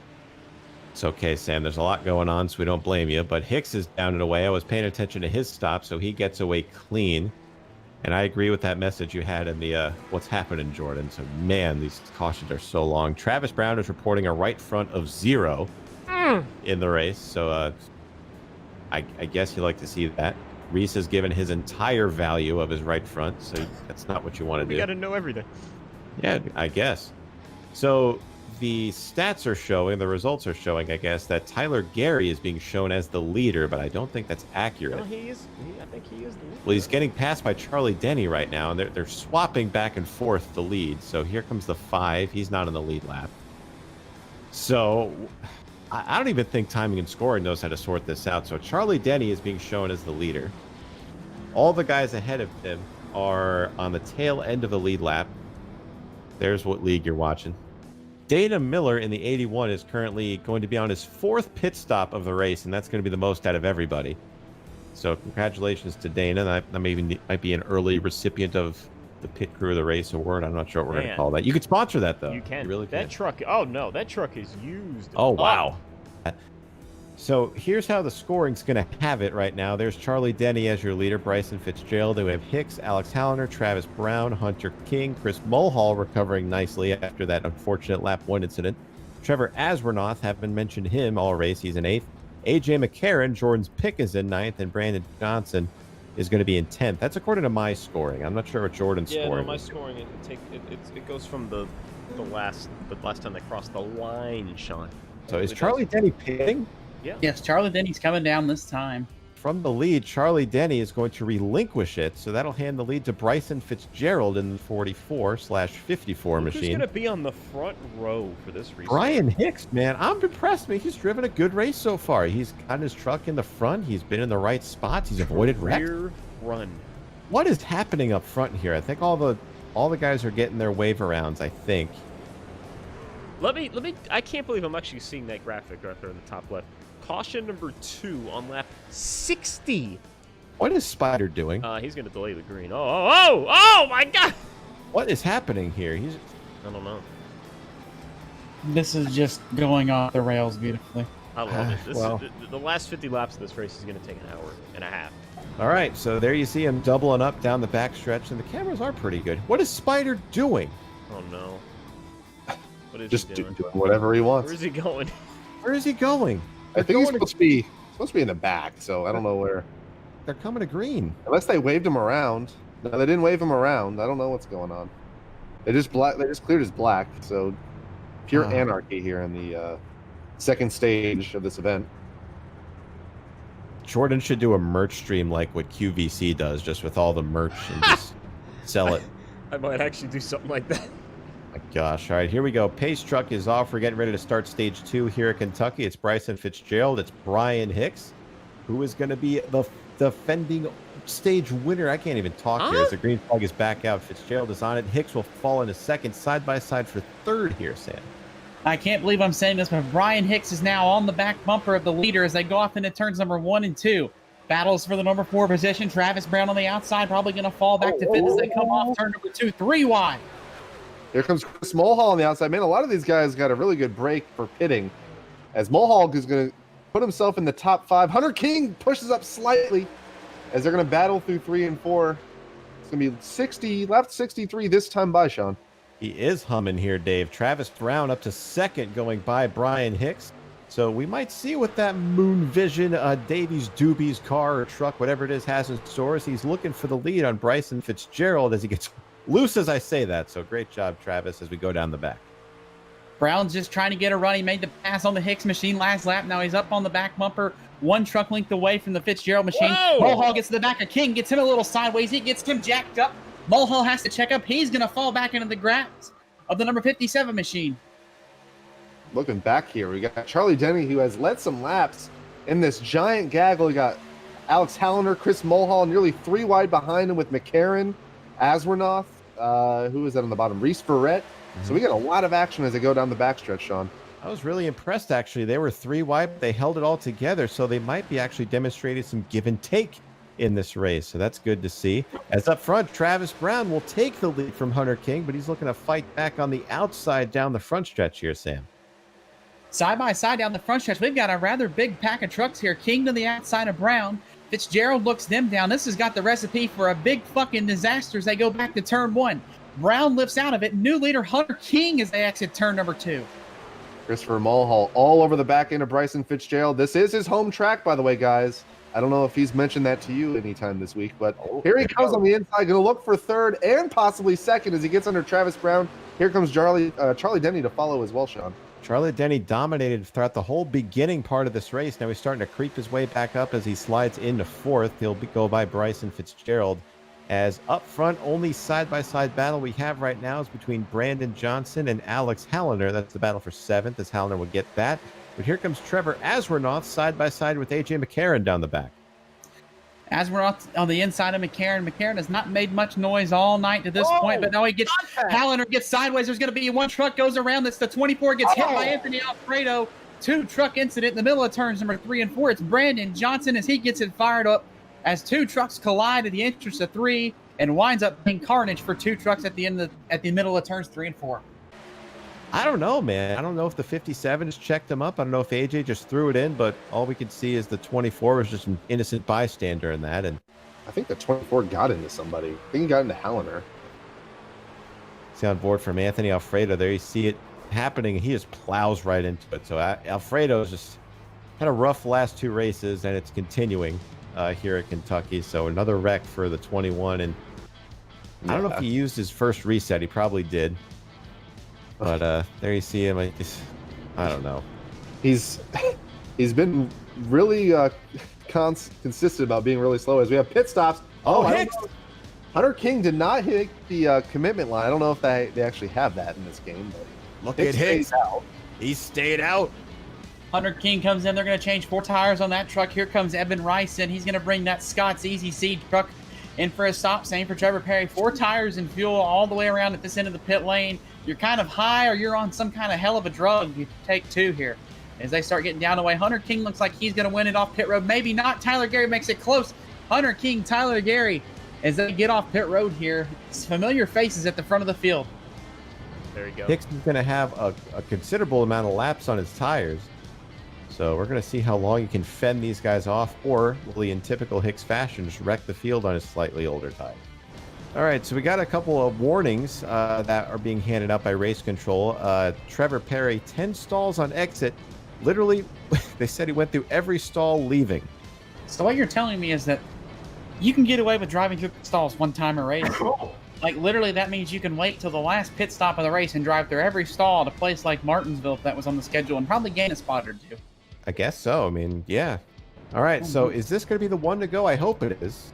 It's okay, Sam. There's a lot going on, so we don't blame you. But Hicks is down and away. I was paying attention to his stop, so he gets away clean. And I agree with that message you had in the what's happening, Jordan. So, man, these cautions are so long. Travis Brown is reporting a right front of 0 in the race. So I guess you like to see that. Reese has given his entire value of his right front, so that's not what you want to We do. got to know everything. Yeah, I guess. So the stats are showing, the results are showing, I guess, that Tyler Gary is being shown as the leader, but I don't think that's accurate. No, I think he is the leader. Well, he's getting passed by Charlie Denny right now, and they're swapping back and forth the lead. So here comes the 5. He's not in the lead lap. So I don't even think timing and scoring knows how to sort this out. So Charlie Denny is being shown as the leader. All the guys ahead of him are on the tail end of the lead lap. There's what league you're watching. Dana Miller in the 81 is currently going to be on his 4th pit stop of the race, and that's going to be the most out of everybody. So congratulations to Dana. That maybe might be an early recipient of the Pit Crew of the Race award. I'm not sure what we're going to call that. You could sponsor that, though. You can. You really that can. truck. Oh, no. That truck is used. Oh, wow. So here's how the scoring's going to have it right now. There's Charlie Denny as your leader, Brycen FITZGERALD. Then we have Hicks, Alex Hallender, Travis Brown, Hunter King, Kris Mulhall recovering nicely after that unfortunate lap 1 incident. Trevor Aswernoth, haven't mentioned him all race. He's in 8th. AJ McCarron, Jordan's pick is in 9th, and Brandon Johnson is going to be in 10th. That's according to my scoring. I'm not sure what Jordan's scoring. Yeah, no, my scoring it goes from the last time they crossed the line, Sean. So is Charlie Denny pitting? Yeah. Yes, Charlie Denny's coming down this time. From the lead, Charlie Denny is going to relinquish it, so that'll hand the lead to Brycen FITZGERALD in the 44/54 machine. Who's going to be on the front row for this race? Brian Hicks, man, I'm impressed. Man, he's driven a good race so far. He's got his truck in the front. He's been in the right spots. He's avoided wrecks. Rear run. What is happening up front here? I think all the guys are getting their wave arounds, I think. Let me. I can't believe I'm actually seeing that graphic right there in the top left. Caution number 2 on lap 60. What is Spider doing? He's going to delay the green. Oh my God. What is happening here? I don't know. This is just going off the rails beautifully. I love it. The last 50 laps of this race is going to take an hour and a half. All right, so there you see him doubling up down the backstretch, and the cameras are pretty good. What is Spider doing? Oh, no. What is Just he doing? doing whatever he wants. Where is he going? Where is he going? I think he's supposed to be in the back, so I don't know where. They're coming to green. Unless they waved him around. No, they didn't wave him around. I don't know what's going on. They just cleared his black, so pure anarchy here in the second stage of this event. Jordan should do a merch stream like what QVC does, just with all the merch and just sell it. I might actually do something like that. My gosh. All right, here we go. Pace truck is off. We're getting ready to start stage 2 here at Kentucky. It's Brycen FITZGERALD. It's Brian Hicks, who is going to be the defending stage winner. I can't even talk here as the green flag is back out. FITZGERALD is on it. Hicks will fall into second, side by side for third here, Sam. I can't believe I'm saying this, but Brian Hicks is now on the back bumper of the leader as they go off into turns number 1 and 2. Battles for the number 4 position. Travis Brown on the outside, probably going to fall back to fifth as they come off turn number 2, 3 wide. Here comes Kris Mulhall on the outside. Man, a lot of these guys got a really good break for pitting, as Mulhall is going to put himself in the top 5. Hunter King pushes up slightly as they're going to battle through 3 and 4. It's going to be 60, left 63 this time by, Sean. He is humming here, Dave. Travis Brown up to second, going by Brian Hicks. So we might see what that Moon Vision Davies Doobies car or truck, whatever it is, has in store as he's looking for the lead on Brycen FITZGERALD as he gets loose as I say that. So great job, Travis, as we go down the back. Brown's just trying to get a run. He made the pass on the Hicks machine last lap. Now he's up on the back bumper, 1 truck length away from the FITZGERALD machine. Whoa! Mulhall gets to the back of King, gets him a little sideways. He gets him jacked up. Mulhall has to check up. He's going to fall back into the grasp of the number 57 machine. Looking back here, we got Charlie Denny, who has led some laps in this giant gaggle. We got Alex Hallender, Kris Mulhall, nearly 3 wide behind him with McCarron, Aswernoth, who is that on the bottom? Reese Ferret. So we got a lot of action as they go down the backstretch, Sean. I was really impressed, actually. They were 3 wide, but they held it all together, so they might be actually demonstrating some give and take in this race. So that's good to see. As up front, Travis Brown will take the lead from Hunter King, but he's looking to fight back on the outside down the front stretch here, Sam. Side by side down the front stretch, we've got a rather big pack of trucks here. King to the outside of Brown. FITZGERALD looks them down. This has got the recipe for a big fucking disaster as they go back to turn 1. Brown lifts out of it. New leader Hunter King as they exit turn number 2. Christopher Mulhall all over the back end of Brycen FITZGERALD. This is his home track, by the way, guys. I don't know if he's mentioned that to you anytime this week, but here he comes on the inside, going to look for third and possibly second as he gets under Travis Brown. Here comes Charlie Denny to follow as well, Sean. Charlie Denny dominated throughout the whole beginning part of this race. Now he's starting to creep his way back up as he slides into 4th. He'll go by Brycen FITZGERALD. As up front, only side-by-side battle we have right now is between Brandon Johnson and Alex Hallender. That's the battle for 7th, as Hallender will get that. But here comes Trevor Aswernoth side-by-side with AJ McCarron down the back. As we're on the inside of McCarron, McCarron has not made much noise all night to this point, but now he gets Halliner gets sideways. There's going to be one truck goes around. That's the 24 gets hit by Anthony Alfredo. 2 truck incident in the middle of turns number 3 and 4. It's Brandon Johnson as he gets it fired up as 2 trucks collide at the entrance of 3 and winds up being carnage for 2 trucks at the middle of turns 3 and 4. I don't know, man. I don't know if the 57 has checked him up. I don't know if AJ just threw it in, but all we could see is the 24 was just an innocent bystander in that. And I think the 24 got into somebody. I think he got into Halliner. See on board from Anthony Alfredo. There you see it happening. He just plows right into it. So Alfredo's just had a rough last 2 races, and it's continuing here at Kentucky. So another wreck for the 21. And I don't know if he used his first reset. He probably did. But there you see him. I don't know. He's been really consistent about being really slow as we have pit stops. Hicks! Hunter King did not hit the commitment line. I don't know if they actually have that in this game. But look at Hicks. He stayed out. Hunter King comes in. They're going to change 4 tires on that truck. Here comes Evan Rycen. He's going to bring that Scott's Easy Seed truck in for a stop. Same for Trevor Perry. 4 tires and fuel all the way around at this end of the pit lane. You're kind of high or you're on some kind of hell of a drug. You take 2 here. As they start getting down the way, Hunter King looks like he's going to win it off pit road. Maybe not. Tyler Gary makes it close. Hunter King, Tyler Gary, as they get off pit road here. It's familiar faces at the front of the field. There you go. Hicks is going to have a considerable amount of laps on his tires. So we're going to see how long he can fend these guys off, or will he, in typical Hicks fashion, just wreck the field on his slightly older tires. All right, so we got a couple of warnings that are being handed out by race control. Trevor Perry, 10 stalls on exit. Literally, they said he went through every stall leaving. So what you're telling me is that you can get away with driving through stalls one time a race. Like, literally, that means you can wait till the last pit stop of the race and drive through every stall at a place like Martinsville if that was on the schedule and probably gain a spot or 2. I guess so. I mean, yeah. All right, so is this going to be the one to go? I hope it is.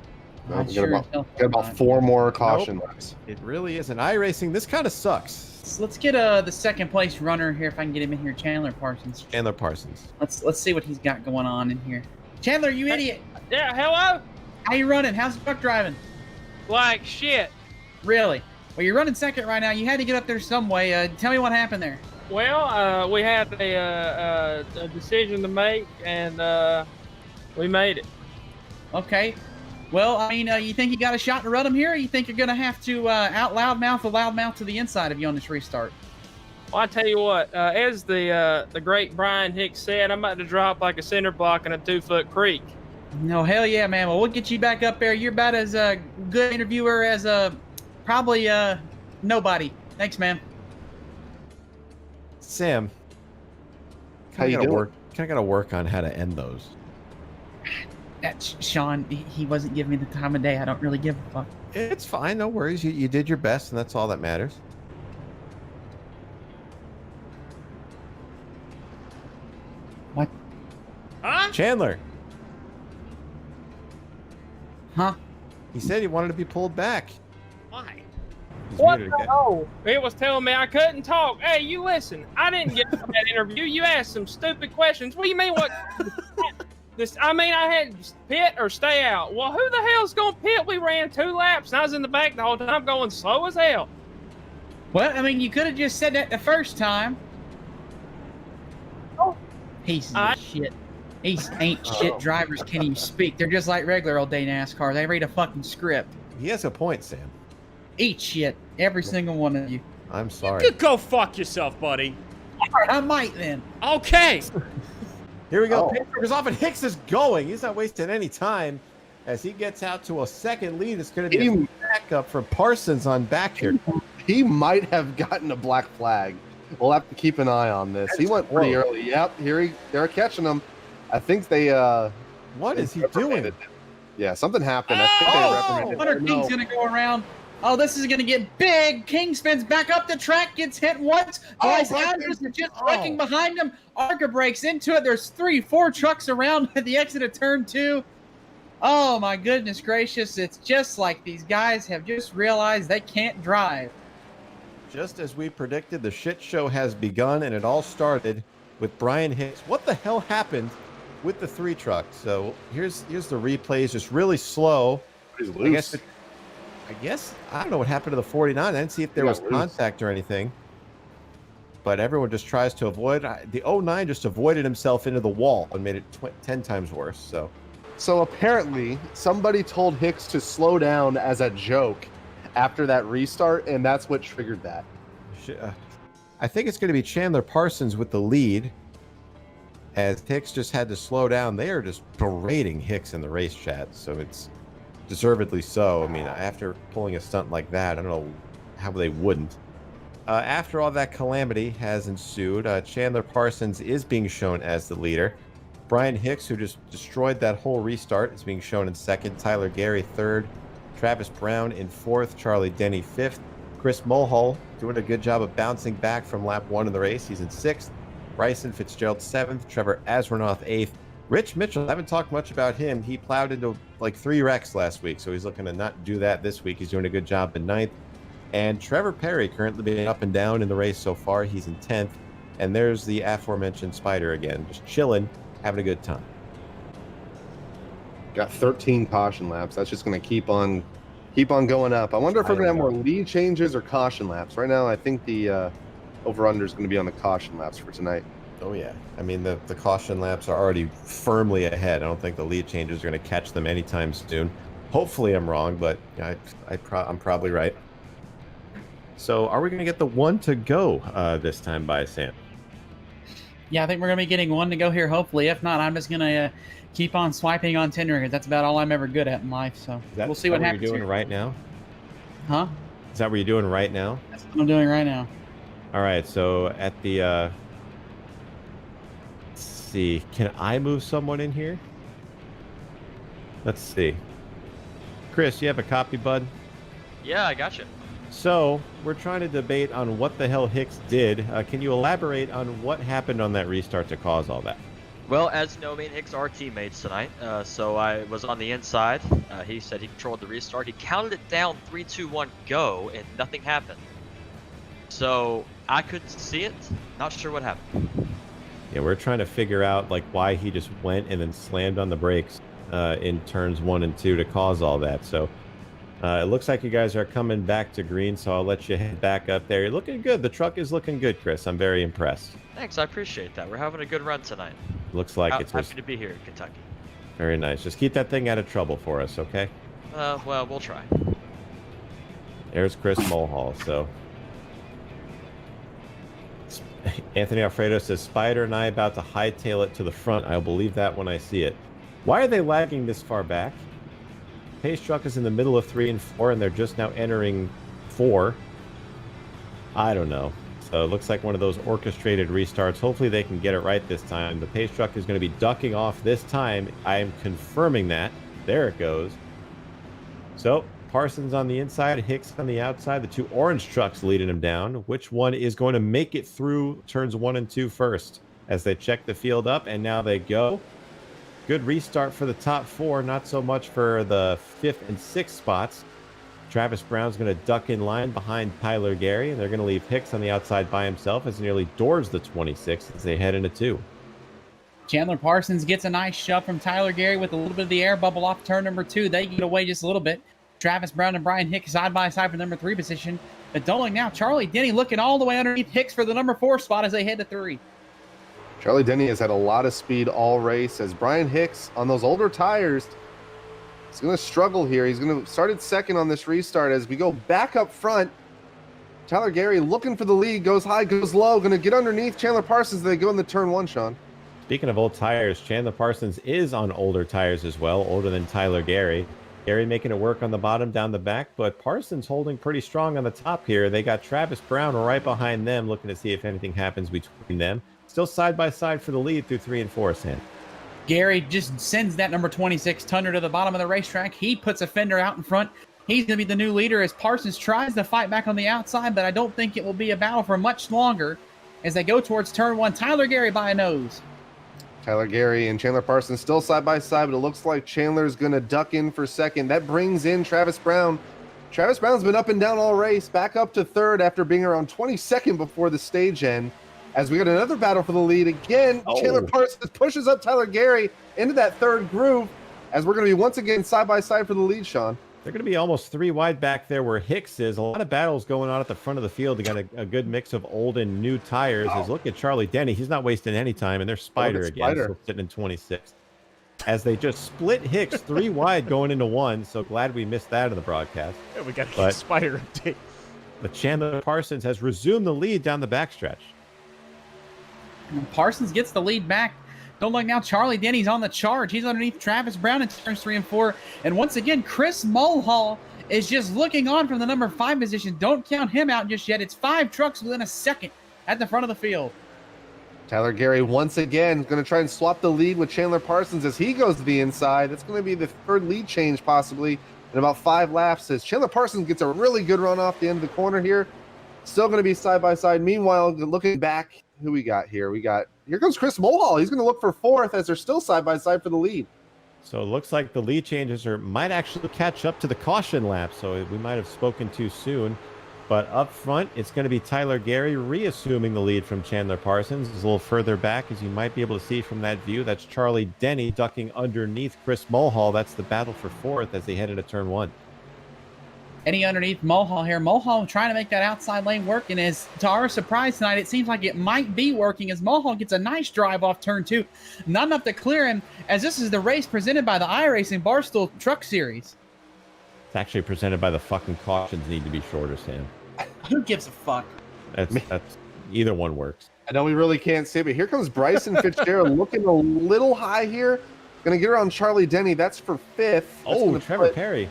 No, got about 4 more caution laps. It really is. An iRacing, this kind of sucks. So let's get the 2nd place runner here, if I can get him in here, Chandler Parsons. Chandler Parsons. Let's see what he's got going on in here. Chandler, you idiot! Yeah, hello? How you running? How's the truck driving? Like shit. Really? Well, you're running 2nd right now. You had to get up there some way. Tell me what happened there. Well, we had a decision to make, and we made it. Okay. Well, I mean, you think you got a shot to run them here, or you think you're going to have to out loudmouth to the inside of you on this restart? Well, I tell you what, as the great Brian Hicks said, I'm about to drop like a cinder block in a 2-foot creek. No, hell yeah, man. Well, we'll get you back up there. You're about as a good interviewer as probably nobody. Thanks, man. Sam, how you doing? I got to work on how to end those. Sean, he wasn't giving me the time of day. I don't really give a fuck. It's fine. No worries. You did your best, and that's all that matters. What? Huh? Chandler. Huh? He said he wanted to be pulled back. Why? He's What muted the again. hell? It was telling me I couldn't talk. Hey, you listen. I didn't get that interview. You asked some stupid questions. What do you mean? What? I had pit or stay out. Well, who the hell's going to pit? We ran 2 laps, and I was in the back the whole time going slow as hell. Well, I mean, you could have just said that the first time. Oh. Pieces of shit. These ain't shit drivers can't even speak. They're just like regular old day NASCAR. They read a fucking script. He has a point, Sam. Eat shit. Every single one of you. I'm sorry. You go fuck yourself, buddy. All right, I might then. Okay. Here we go. Oh. Pacemakers off, and Hicks is going. He's not wasting any time as he gets out to a 2nd lead. It's going to be a backup for Parsons on back here. He might have gotten a black flag. We'll have to keep an eye on this. He went pretty early. Yep, they're catching him. I think they What is he doing? Yeah, something happened. I think they reprimanded Hunter him. King's gonna go around. Oh, this is gonna get big. King spins back up the track, gets hit once. Bryce Andrews is just wrecking behind him. Arca breaks into it. There's 3-4 trucks around at the exit of turn 2. Oh my goodness gracious! It's just like these guys have just realized they can't drive. Just as we predicted, the shit show has begun, and it all started with Brian Hicks. What the hell happened with the 3 truck. So here's the replays, just really slow. He's loose. I guess I don't know what happened to the 49. I didn't see if there was contact or anything. But everyone just tries to avoid. The 09 just avoided himself into the wall and made it 10 times worse. So apparently somebody told Hicks to slow down as a joke after that restart, and that's what triggered that. I think it's going to be Chandler Parsons with the lead, as Hicks just had to slow down. They are just berating Hicks in the race chat, so it's deservedly so. I mean, after pulling a stunt like that, I don't know how they wouldn't. After all that calamity has ensued, Chandler Parsons is being shown as the leader. Brian Hicks, who just destroyed that whole restart, is being shown in second. Tyler Gary third. Travis Brown in fourth. Charlie Denny fifth. Kris Mulhall doing a good job of bouncing back from lap 1 of the race. He's in sixth. BRYCEN FITZGERALD seventh. Trevor Asrenoff eighth. Rich Mitchell, I haven't talked much about him. He plowed into like 3 wrecks last week, so he's looking to not do that this week. He's doing a good job in ninth. And Trevor Perry currently being up and down in the race so far. He's in 10th. And there's the aforementioned Spider again, just chilling, having a good time. Got 13 caution laps. That's just going to keep on going up. I wonder if we're going to have more lead changes or caution laps. Right now, I think the over-under is going to be on the caution laps for tonight. Oh, yeah. I mean, the caution laps are already firmly ahead. I don't think the lead changes are going to catch them anytime soon. Hopefully I'm wrong, but I'm probably right. So are we going to get the 1 to go this time by Sam? Yeah, I think we're going to be getting 1 to go here, hopefully. If not, I'm just going to keep on swiping on Tinder, because that's about all I'm ever good at in life. So we'll see what happens. You're doing right now? Huh? Is that what you're doing right now? That's what I'm doing right now. All right, so at the... let's see. Can I move someone in here? Let's see. Chris, you have a copy, bud? Yeah, I got you. So, we're trying to debate on what the hell Hicks did. Can you elaborate on what happened on that restart to cause all that? Well, as you know, me and Hicks are teammates tonight, so I was on the inside. He said he controlled the restart. He counted it down 3, 2, 1, go, and nothing happened. So, I couldn't see it. Not sure what happened. Yeah, we're trying to figure out like why he just went and then slammed on the brakes in turns 1 and 2 to cause all that. So, it looks like you guys are coming back to green, so I'll let you head back up there. You're looking good. The truck is looking good, Chris. I'm very impressed. Thanks, I appreciate that. We're having a good run tonight. Looks like it's happy to be here in Kentucky. Very nice. Just keep that thing out of trouble for us, okay? Well, we'll try. There's Kris Mulhall. So Anthony Alfredo says, Spider and I about to hightail it to the front. I'll believe that when I see it. Why are they lagging this far back? Pace truck is in the middle of 3 and 4, and they're just now entering 4. I don't know. So it looks like one of those orchestrated restarts. Hopefully they can get it right this time. The pace truck is going to be ducking off this time. I am confirming that. There it goes. So Parsons on the inside, Hicks on the outside. The 2 orange trucks leading him down. Which one is going to make it through turns 1 and 2 first? As they check the field up, and now they go. Good restart for the top 4, not so much for the 5th and 6th spots. Travis Brown's going to duck in line behind Tyler Gary, and they're going to leave Hicks on the outside by himself as he nearly doors the 26 as they head into 2. Chandler Parsons gets a nice shove from Tyler Gary with a little bit of the air bubble off turn number 2. They get away just a little bit. Travis Brown and Brian Hicks side by side for number 3 position. But Doling now, Charlie Denny looking all the way underneath Hicks for the number 4 spot as they head to 3. Charlie Denny has had a lot of speed all race, as Brian Hicks on those older tires is going to struggle here. He's going to start at second on this restart as we go back up front. Tyler Gary looking for the lead, goes high, goes low, going to get underneath Chandler Parsons as they go in the turn 1, Sean. Speaking of old tires, Chandler Parsons is on older tires as well, older than Tyler Gary. Gary making it work on the bottom, down the back, but Parsons holding pretty strong on the top here. They got Travis Brown right behind them, looking to see if anything happens between them. Still side by side for the lead through 3 and 4, Sam. Gary just sends that number 26 Thunder to the bottom of the racetrack. He puts a fender out in front. He's going to be the new leader as Parsons tries to fight back on the outside, but I don't think it will be a battle for much longer as they go towards turn 1. Tyler Gary by a nose. Tyler Gary and Chandler Parsons still side by side, but it looks like Chandler's going to duck in for second. That brings in Travis Brown. Travis Brown's been up and down all race, back up to 3rd after being around 22nd before the stage end. as we got another battle for the lead again. Chandler Parsons pushes up Tyler Gary into that third groove, as we're going to be once again side by side for the lead, Sean. They're going to be almost 3 wide back there where Hicks is. A lot of battles going on at the front of the field. They got a good mix of old and new tires. As look at Charlie Denny. He's not wasting any time, and there's Spider again, so sitting in 26. As they just split Hicks 3 wide going into 1. So glad we missed that in the broadcast. Yeah, we got to get Spider update. But Chandler Parsons has resumed the lead down the backstretch. And Parsons gets the lead back. Don't look now, Charlie Denny's on the charge. He's underneath Travis Brown in turns 3 and 4. And once again, Kris Mulhall is just looking on from the number 5 position. Don't count him out just yet. It's 5 trucks within a second at the front of the field. Tyler Gary once again going to try and swap the lead with Chandler Parsons as he goes to the inside. That's going to be the third lead change possibly in about 5 laps, as Chandler Parsons gets a really good run off the end of the corner here. Still going to be side by side. Meanwhile, looking back, who we got here? Here comes Kris Mulhall. He's going to look for 4th as they're still side by side for the lead. So it looks like the lead changes might actually catch up to the caution lap. So we might have spoken too soon. But up front, it's going to be Tyler Gary reassuming the lead from Chandler Parsons. It's a little further back, as you might be able to see from that view. That's Charlie Denny ducking underneath Kris Mulhall. That's the battle for 4th as they head into turn 1. Denny underneath Mulhall here. Mulhall trying to make that outside lane work, and as to our surprise tonight, it seems like it might be working as Mulhall gets a nice drive off turn 2. Not enough to clear him, as this is the race presented by the iRacing Barstool Truck Series. It's actually presented by the fucking cautions need to be shorter, Sam. Who gives a fuck? That's either one works. I know we really can't see it, but here comes Brycen FITZGERALD looking a little high here. Going to get around Charlie Denny. That's for 5th. Oh, Trevor Perry.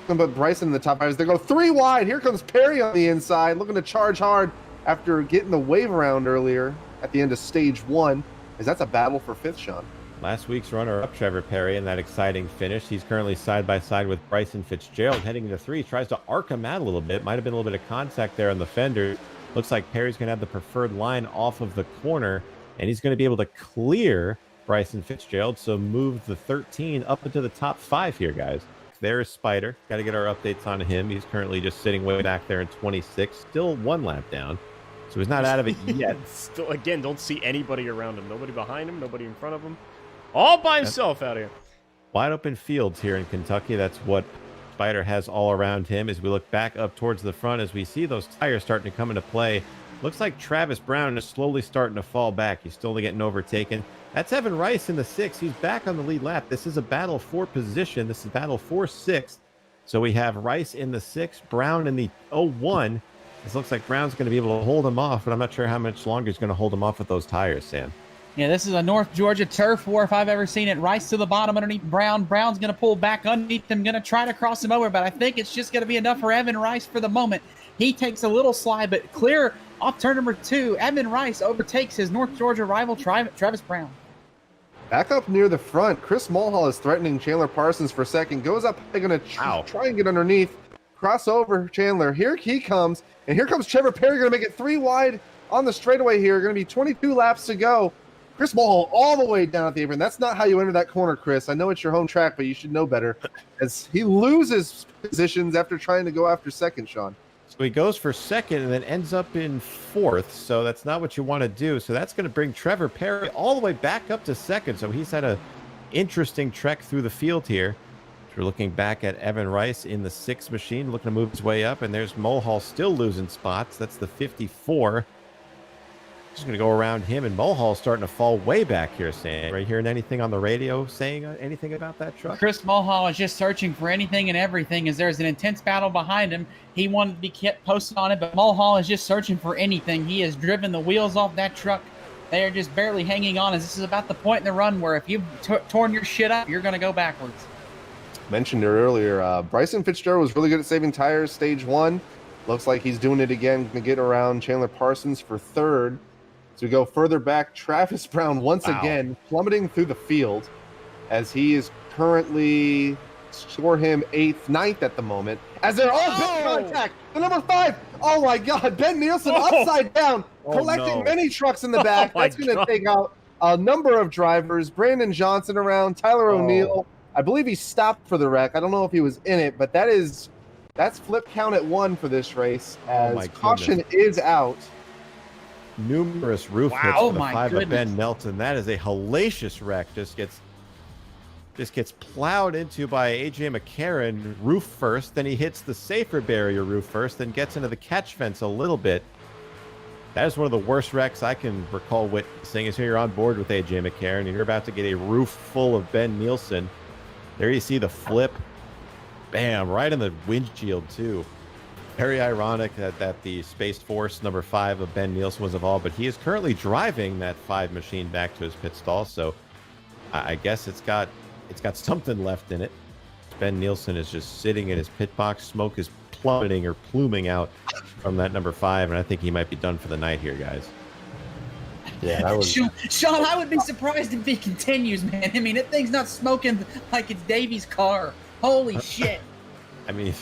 Going to put Brycen in the top 5. They go 3 wide. Here comes Perry on the inside, looking to charge hard after getting the wave around earlier at the end of stage 1, as that's a battle for 5th, Sean. Last week's runner-up, Trevor Perry, in that exciting finish. He's currently side-by-side with Brycen FITZGERALD heading into 3. Tries to arc him out a little bit. Might have been a little bit of contact there on the fender. Looks like Perry's going to have the preferred line off of the corner, and he's going to be able to clear Brycen FITZGERALD, so move the 13 up into the top 5 here, guys. There's Spider. Got to get our updates on him. He's currently just sitting way back there in 26. Still 1 lap down, so he's not out of it yet. Still, again, don't see anybody around him. Nobody behind him. Nobody in front of him. All by himself out here. Wide open fields here in Kentucky. That's what Spider has all around him. As we look back up towards the front, as we see those tires starting to come into play, looks like Travis Brown is slowly starting to fall back. He's still getting overtaken. That's Evan Rice in the 6. He's back on the lead lap. This is a battle for position. This is battle for 6th. So we have Rice in the 6, Brown in the 01. This looks like Brown's going to be able to hold him off, but I'm not sure how much longer he's going to hold him off with those tires, Sam. Yeah, this is a North Georgia turf war if I've ever seen it. Rice to the bottom underneath Brown. Brown's going to pull back underneath him, going to try to cross him over, but I think it's just going to be enough for Evan Rice for the moment. He takes a little slide, but clear off turn number 2. Evan Rice overtakes his North Georgia rival, Travis Brown. Back up near the front, Kris Mulhall is threatening Chandler Parsons for 2nd. Goes up, they're going to try and get underneath. Cross over Chandler. Here he comes, and here comes Trevor Perry. Going to make it 3 wide on the straightaway here. Going to be 22 laps to go. Kris Mulhall all the way down at the apron. That's not how you enter that corner, Chris. I know it's your home track, but you should know better. As he loses positions after trying to go after 2nd, Sean. So he goes for 2nd and then ends up in 4th. So that's not what you want to do. So that's going to bring Trevor Perry all the way back up to 2nd. So he's had a interesting trek through the field here. We're looking back at Evan Rice in the 6 machine, looking to move his way up. And there's Mulhall still losing spots. That's the 54. Just going to go around him, and Mulhall's starting to fall way back here, Sam. Are you hearing anything on the radio saying anything about that truck? Kris Mulhall is just searching for anything and everything as there's an intense battle behind him. He wanted to be kept posted on it, but Mulhall is just searching for anything. He has driven the wheels off that truck. They are just barely hanging on, as this is about the point in the run where if you've torn your shit up, you're going to go backwards. Mentioned it earlier, Brycen FITZGERALD was really good at saving tires stage 1. Looks like he's doing it again. Going to get around Chandler Parsons for 3rd. So we go further back. Travis Brown once again plummeting through the field, as he is currently score him 8th, 9th at the moment. As they're all big contact. The number 5. Oh my God. Ben Nielsen upside down, collecting many trucks in the back. That's going to take out a number of drivers. Brandon Johnson around, Tyler O'Neill. I believe he stopped for the wreck. I don't know if he was in it, but that's flip count at 1 for this race, as caution is out. numerous roof Wow. hits Oh for the my 5 of goodness. Ben Nelson. That is a hellacious wreck. Just gets plowed into by AJ McCarron roof first, then he hits the safer barrier roof first, then gets into the catch fence a little bit. That is one of the worst wrecks I can recall witnessing. Is here you're on board with AJ McCarron, and you're about to get a roof full of Ben Nielsen. There you see the flip. Bam, right in the windshield too. Very ironic that the Space Force number 5 of Ben Nielsen was involved, but he is currently driving that 5 machine back to his pit stall, so I guess it's got something left in it. Ben Nielsen is just sitting in his pit box. Smoke is plummeting or pluming out from that number 5, and I think he might be done for the night here, guys. Yeah, that was. Sean, I would be surprised if he continues, man. I mean, that thing's not smoking like it's Davy's car. Holy shit. I mean,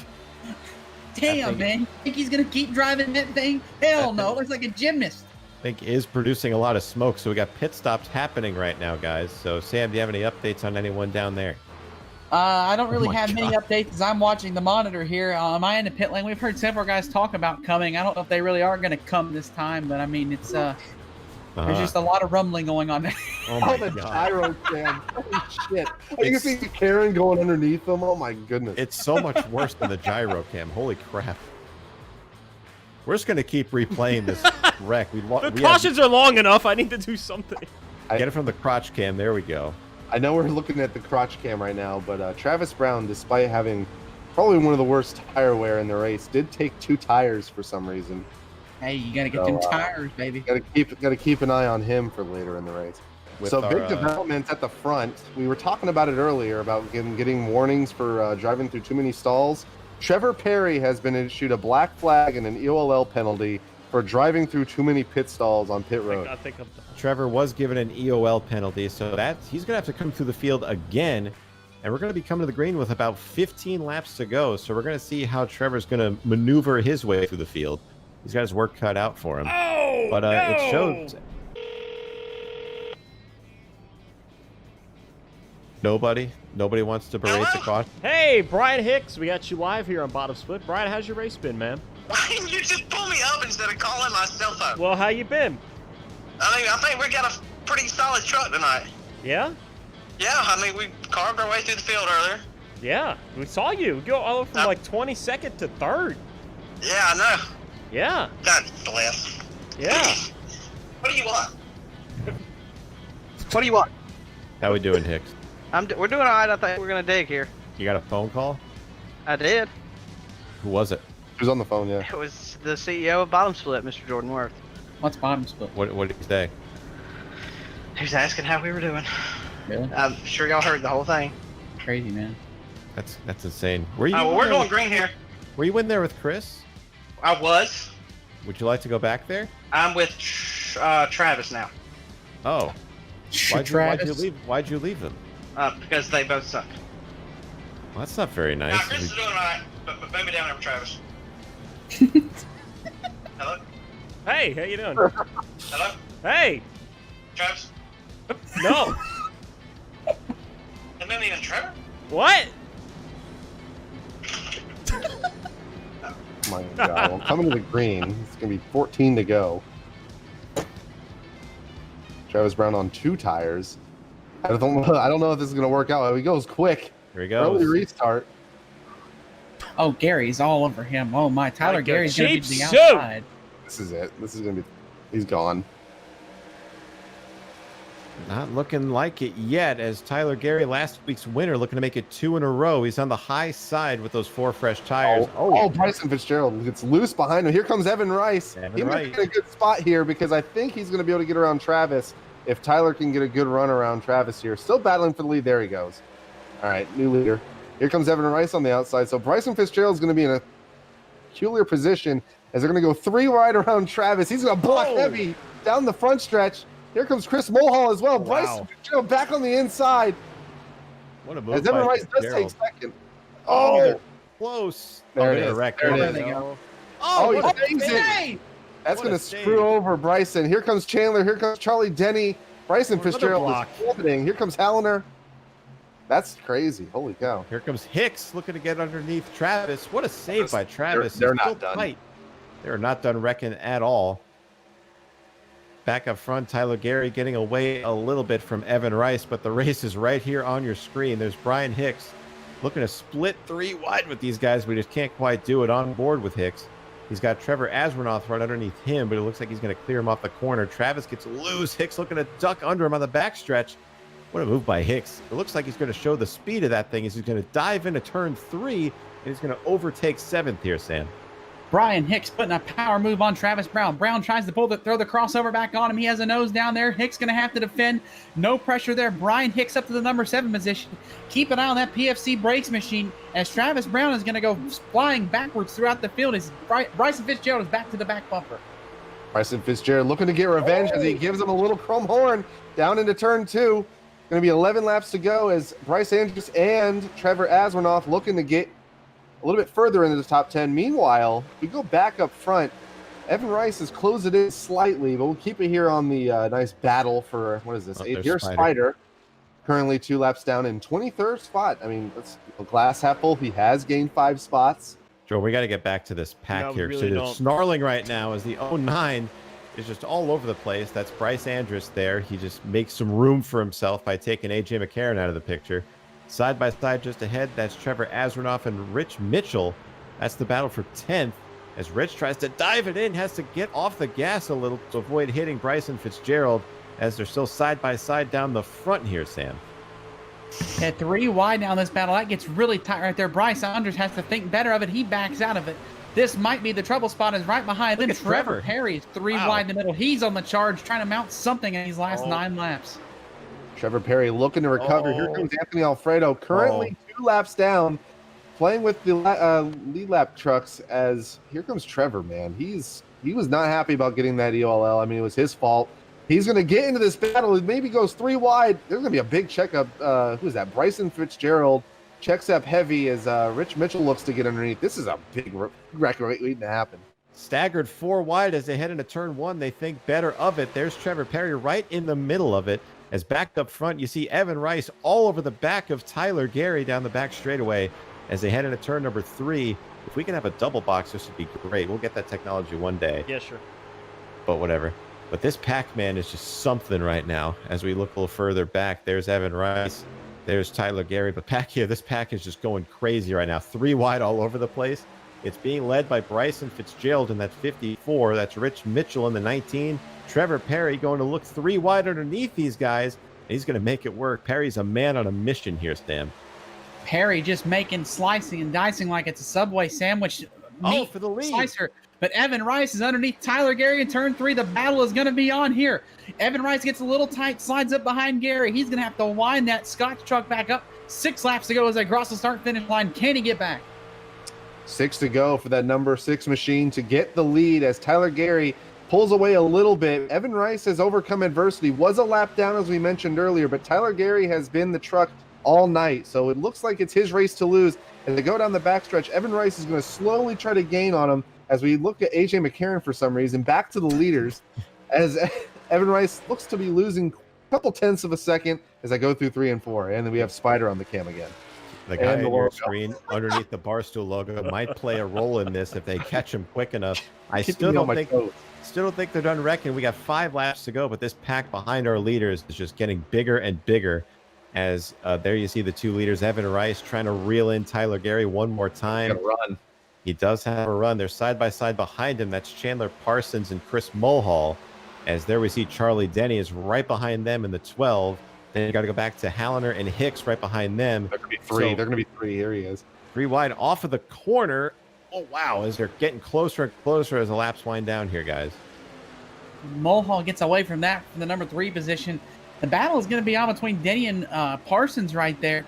Damn, man. You think he's going to keep driving that thing? Hell no. Looks like a gymnast. I think is producing a lot of smoke, so we got pit stops happening right now, guys. So, Sam, do you have any updates on anyone down there? I don't really my have many updates as I'm watching the monitor here. Am I in the pit lane? We've heard several guys talk about coming. I don't know if they really are going to come this time, but I mean, it's there's just a lot of rumbling going on there. Oh my the god. gyro cam. Holy shit. You can see Karen going underneath them. Oh my goodness. It's so much worse than the gyro cam. Holy crap. We're just going to keep replaying this wreck. The cautions are long enough. I need to do something. Get it from the crotch cam. There we go. I know we're looking at the crotch cam right now, but Travis Brown, despite having probably one of the worst tire wear in the race, did take 2 tires for some reason. Hey, you got to get them tires, baby. Got to keep an eye on him for later in the race. Big developments at the front. We were talking about it earlier about getting warnings for driving through too many stalls. Trevor Perry has been issued a black flag and an EOLL penalty for driving through too many pit stalls on pit road. I think I'm done. Trevor was given an EOL penalty, so he's going to have to come through the field again. And we're going to be coming to the green with about 15 laps to go. So we're going to see how Trevor's going to maneuver his way through the field. He's got his work cut out for him. Oh, but it shows. Nobody wants to berate the caution. Hey, Brian Hicks, we got you live here on BottomSplit. Brian, how's your race been, man? Why didn't you just pull me up instead of calling my cell phone? Well, how you been? I think we got a pretty solid truck tonight. Yeah? Yeah, I mean, we carved our way through the field earlier. Yeah, we saw you go all over from like 22nd to 3rd. Yeah, I know. Yeah. God bless. Yeah. What do you want? What do you want? How we doing, Hicks? We're doing all right. I think we're gonna dig here. You got a phone call? I did. Who was it? Who's on the phone? Yeah. It was the CEO of BottomSplit, Mr. Jordan Worth. What's BottomSplit? What did he say? He was asking how we were doing. Really? I'm sure y'all heard the whole thing. Crazy, man. That's insane. Were you? Well, we're going green here. Were you in there with Chris? I was. Would you like to go back there? I'm with Travis now. Oh. Why'd you leave them? Because they both suck. Well, that's not very nice. Now, Chris is doing all right, but move me down there with Travis. Hello? Hey, how you doing? Hello? Hey. Travis? No. And then even Trevor? What? Oh my god. Well, coming to the green. It's going to be 14 to go. Travis Brown on 2 tires. I don't know if this is going to work out. He goes quick. Here he goes. Early restart. Oh, Gary's all over him. Oh, my. Tyler Like a Gary's going to be to the cheap suit. outside. This is it. This is going to be... He's gone. Not looking like it yet, as Tyler Gary, last week's winner, looking to make it 2 in a row. He's on the high side with those 4 fresh tires. Oh, Brycen FITZGERALD gets loose behind him. Here comes Evan Rice. He might be in a good spot here because I think he's going to be able to get around Travis if Tyler can get a good run around Travis here. Still battling for the lead. There he goes. All right, new leader. Here comes Evan Rice on the outside. So Brycen FITZGERALD is going to be in a peculiar position as they're going to go 3 wide around Travis. He's going to block heavy down the front stretch. Here comes Kris Mulhall as well. Brycen FITZGERALD back on the inside. What a move As Evan by Rice does take FITZGERALD. second. Oh, Oh, they're close. There it They're is. wrecked. There it There is. they go. Oh, he what a saves it. Hey! That's What going a to save. screw over Brycen. Here comes Chandler. Here comes Charlie Denny. Brycen Another FITZGERALD block. is plummeting. Here comes Halliner. That's crazy. Holy cow. Here comes Hicks looking to get underneath Travis. What a save by Travis. They're He's not still done. tight. They're not done wrecking at all. Back up front, Tyler Gary getting away a little bit from Evan Rice, but the race is right here on your screen. There's Brian Hicks looking to split 3 wide with these guys. We just can't quite do it on board with Hicks. He's got Trevor Asranoff right underneath him, but it looks like he's going to clear him off the corner. Travis gets loose. Hicks looking to duck under him on the backstretch. What a move by Hicks. It looks like he's going to show the speed of that thing. He's going to dive into turn 3, and he's going to overtake 7th here, Sam. Brian Hicks putting a power move on Travis Brown. Brown tries to throw the crossover back on him. He has a nose down there. Hicks going to have to defend. No pressure there. Brian Hicks up to the number 7 position. Keep an eye on that PFC brakes machine as Travis Brown is going to go flying backwards throughout the field as Brycen FITZGERALD is back to the back bumper. Brycen FITZGERALD looking to get revenge as he gives him a little chrome horn down into turn 2. Going to be 11 laps to go as Bryce Andrews and Trevor Asranoff looking to get a little bit further into the top 10. Meanwhile, if we go back up front, Evan Rice has closed it in slightly, but we'll keep it here on the nice battle for, what is this, 8th here, Spider. Currently 2 laps down in 23rd spot. I mean, it's a glass half full. He has gained 5 spots. Joe, we got to get back to this pack here. Really so they're snarling right now as the 09 is just all over the place. That's Bryce Andrews there. He just makes some room for himself by taking AJ McCarron out of the picture. Side by side just ahead, that's Trevor Asranoff and Rich Mitchell. That's the battle for 10th as Rich tries to dive it in, has to get off the gas a little to avoid hitting Brycen FITZGERALD as they're still side by side down the front here, Sam. At 3 wide down this battle, that gets really tight right there. Bryce Andrews has to think better of it. He backs out of it. This might be the trouble spot is right behind them. Trevor Perry is 3 wide in the middle. He's on the charge trying to mount something in these last 9 laps. Trevor Perry looking to recover. Here comes Anthony Alfredo, currently 2 laps down, playing with the lead lap trucks as here comes Trevor, man. He was not happy about getting that EOL. I mean, it was his fault. He's going to get into this battle. He maybe goes 3 wide. There's going to be a big checkup. Who's that? Brycen FITZGERALD checks up heavy as Rich Mitchell looks to get underneath. This is a big record waiting to happen. Staggered 4 wide as they head into turn 1. They think better of it. There's Trevor Perry right in the middle of it. As back up front, you see Evan Rice all over the back of Tyler Gary down the back straightaway as they head into turn number 3. If we can have a double box, this would be great. We'll get that technology one day. Yeah, sure. But whatever. But this Pac-Man is just something right now. As we look a little further back, there's Evan Rice. There's Tyler Gary. But back here, this pack is just going crazy right now. 3 wide all over the place. It's being led by Brycen FITZGERALD in that 54. That's Rich Mitchell in the 19. Trevor Perry going to look 3 wide underneath these guys. He's going to make it work. Perry's a man on a mission here, Stam. Perry just making slicing and dicing like it's a Subway sandwich. Meat for the lead. Slicer. But Evan Rice is underneath Tyler Gary in turn 3. The battle is going to be on here. Evan Rice gets a little tight, slides up behind Gary. He's going to have to wind that Scotch truck back up. 6 laps to go as they cross the start-finish line. Can he get back? 6 to go for that number 6 machine to get the lead as Tyler Gary pulls away a little bit. Evan Rice has overcome adversity. Was a lap down, as we mentioned earlier, but Tyler Gary has been the truck all night. So it looks like it's his race to lose. As they go down the backstretch, Evan Rice is going to slowly try to gain on him as we look at AJ McCarron for some reason. Back to the leaders as Evan Rice looks to be losing a couple tenths of a second as I go through 3 and 4. And then we have Spider on the cam again. The guy on your screen underneath the Barstool logo might play a role in this if they catch him quick enough. I still don't think they're done wrecking. We got 5 laps to go, but this pack behind our leaders is just getting bigger and bigger. As there you see the 2 leaders, Evan Rice trying to reel in Tyler Gary one more time. Run. He does have a run. They're side by side behind him. That's Chandler Parsons and Kris Mulhall. As there we see Charlie Denny is right behind them in the 12. Then you got to go back to Halliner and Hicks right behind them. They're going to be 3. They're going to be 3. Here he is. 3 wide off of the corner. Oh, wow. As they're getting closer and closer as the laps wind down here, guys. Mulhall gets away from that from the number 3 position. The battle is going to be on between Denny and Parsons right there.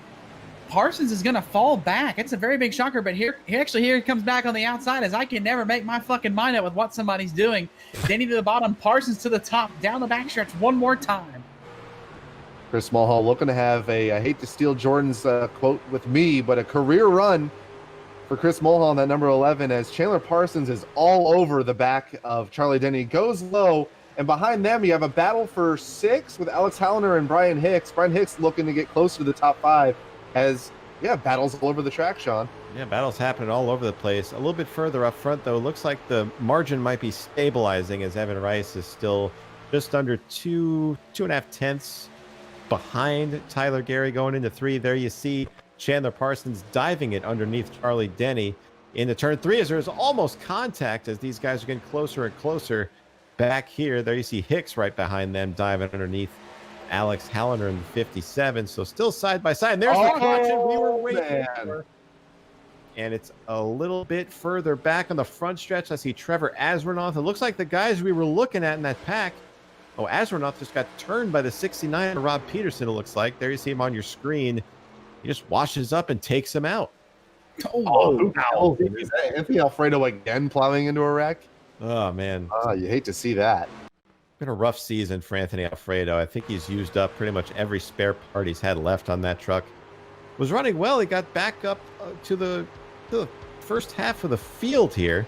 Parsons is going to fall back. It's a very big shocker, but here he comes back on the outside as I can never make my fucking mind up with what somebody's doing. Denny to the bottom, Parsons to the top, down the backstretch one more time. Kris Mulhall looking to have I hate to steal Jordan's quote with me, but a career run for Kris Mulhall on that number 11 as Chandler Parsons is all over the back of Charlie Denny. Goes low, and behind them you have a battle for 6 with Alex Halliner and Brian Hicks. Brian Hicks looking to get close to the top 5 as, battles all over the track, Sean. Yeah, battles happening all over the place. A little bit further up front, though, looks like the margin might be stabilizing as Evan Rice is still just under two and a half tenths behind Tyler Gary going into 3. There you see Chandler Parsons diving it underneath Charlie Denny into turn 3 as there's almost contact as these guys are getting closer and closer back here. There you see Hicks right behind them diving underneath Alex Halliner in the 57. So still side by side. And there's the caution we were waiting for. And it's a little bit further back on the front stretch. I see Trevor Asrenoff. It looks like the guys we were looking at in that pack. Oh, Asrenoff just got turned by the 69 Rob Peterson, it looks like. There you see him on your screen. He just washes up and takes him out. Is that Anthony Alfredo again plowing into a wreck? Oh, man. You hate to see that. Been a rough season for Anthony Alfredo. I think he's used up pretty much every spare part he's had left on that truck. Was running well. He got back up to the first half of the field here.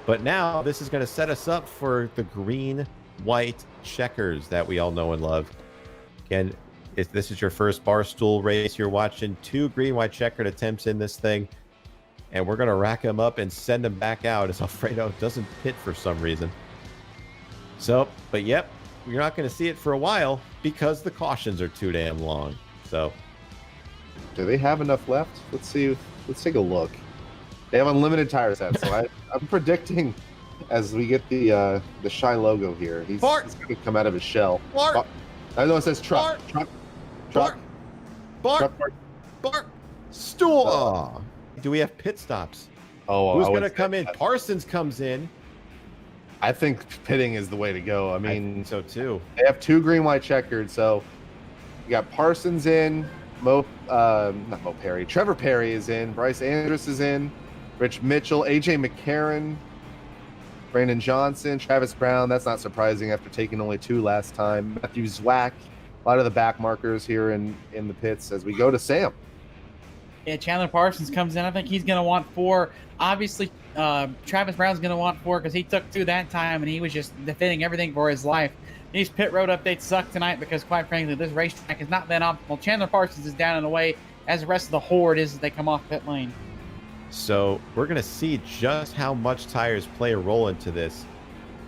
But now this is going to set us up for the green-white checkers that we all know and love. Again, if this is your first Barstool race, you're watching 2 green-white checkered attempts in this thing. And we're going to rack them up and send them back out as Alfredo doesn't pit for some reason. So, but yep, you're not going to see it for a while because the cautions are too damn long. So, do they have enough left? Let's see. Let's take a look. They have unlimited tire sets, so I'm predicting as we get the Shy logo here, he's going to come out of his shell. I know it says truck. Bark. Stool. Do we have pit stops? Who's going to come in? Parsons comes in. I think pitting is the way to go. I mean, so too. They have 2 green-white checkered, so you got Parsons in, Trevor Perry is in, Bryce Andrus is in, Rich Mitchell, AJ McCarron, Brandon Johnson, Travis Brown. That's not surprising after taking only 2 last time. Matthew Zwack, a lot of the back markers here in the pits as we go to Sam. Yeah, Chandler Parsons comes in. I think he's going to want 4. Obviously, Travis Brown's going to want 4 because he took 2 that time and he was just defending everything for his life. These pit road updates suck tonight because, quite frankly, this racetrack has not been optimal. Chandler Parsons is down and away as the rest of the horde is as they come off pit lane. So we're going to see just how much tires play a role into this.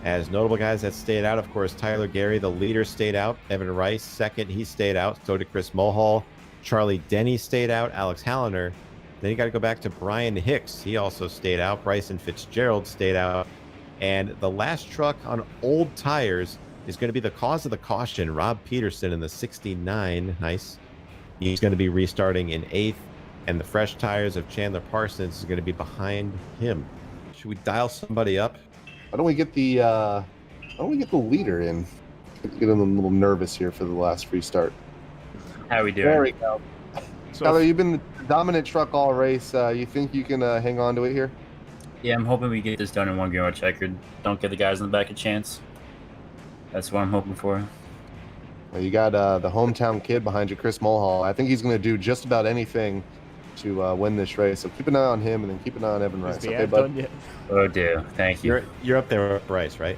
As notable guys that stayed out, of course, Tyler Gary, the leader, stayed out. Evan Rice, second, he stayed out. So did Kris Mulhall. Charlie Denny stayed out. Alex Halliner. Then you got to go back to Brian Hicks. He also stayed out. BRYCEN FITZGERALD stayed out. And the last truck on old tires is going to be the cause of the caution. Rob Peterson in the 69. Nice. He's going to be restarting in 8th. And the fresh tires of Chandler Parsons is going to be behind him. Should we dial somebody up? Why don't we get the leader in? Get him a little nervous here for the last restart. How we doing? There we go. So, Tyler, you've been the dominant truck all race. You think you can hang on to it here? Yeah, I'm hoping we get this done in 1 green-white checkered. Don't give the guys in the back a chance. That's what I'm hoping for. Well, you got the hometown kid behind you, Kris Mulhall. I think he's going to do just about anything to win this race. So keep an eye on him and then keep an eye on Evan Rice. Okay, bud? Oh, dear. Thank you. You're up there with Bryce, right?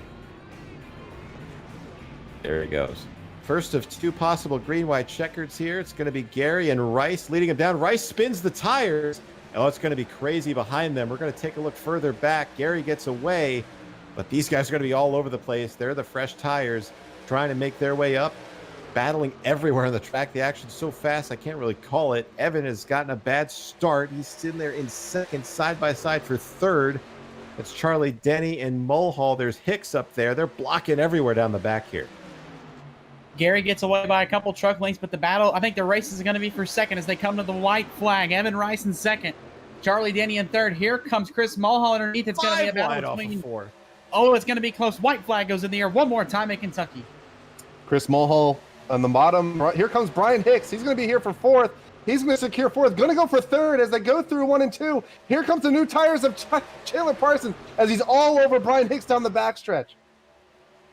There he goes. First of 2 possible green-white checkers here. It's going to be Gary and Rice leading him down. Rice spins the tires. Oh, it's going to be crazy behind them. We're going to take a look further back. Gary gets away, but these guys are going to be all over the place. They're the fresh tires trying to make their way up, battling everywhere on the track. The action's so fast, I can't really call it. Evan has gotten a bad start. He's sitting there in second, side by side for 3rd. It's Charlie Denny and Mulhall. There's Hicks up there. They're blocking everywhere down the back here. Gary gets away by a couple truck lengths, but the battle, I think the race is going to be for 2nd as they come to the white flag. Evan Rice in 2nd. Charlie Denny in 3rd. Here comes Kris Mulhall underneath. It's going to be a battle between 4. Oh, it's going to be close. White flag goes in the air one more time in Kentucky. Kris Mulhall on the bottom. Here comes Brian Hicks. He's going to be here for 4th. He's going to secure 4th. Going to go for 3rd as they go through 1 and 2. Here comes the new tires of Chandler Parsons as he's all over Brian Hicks down the backstretch.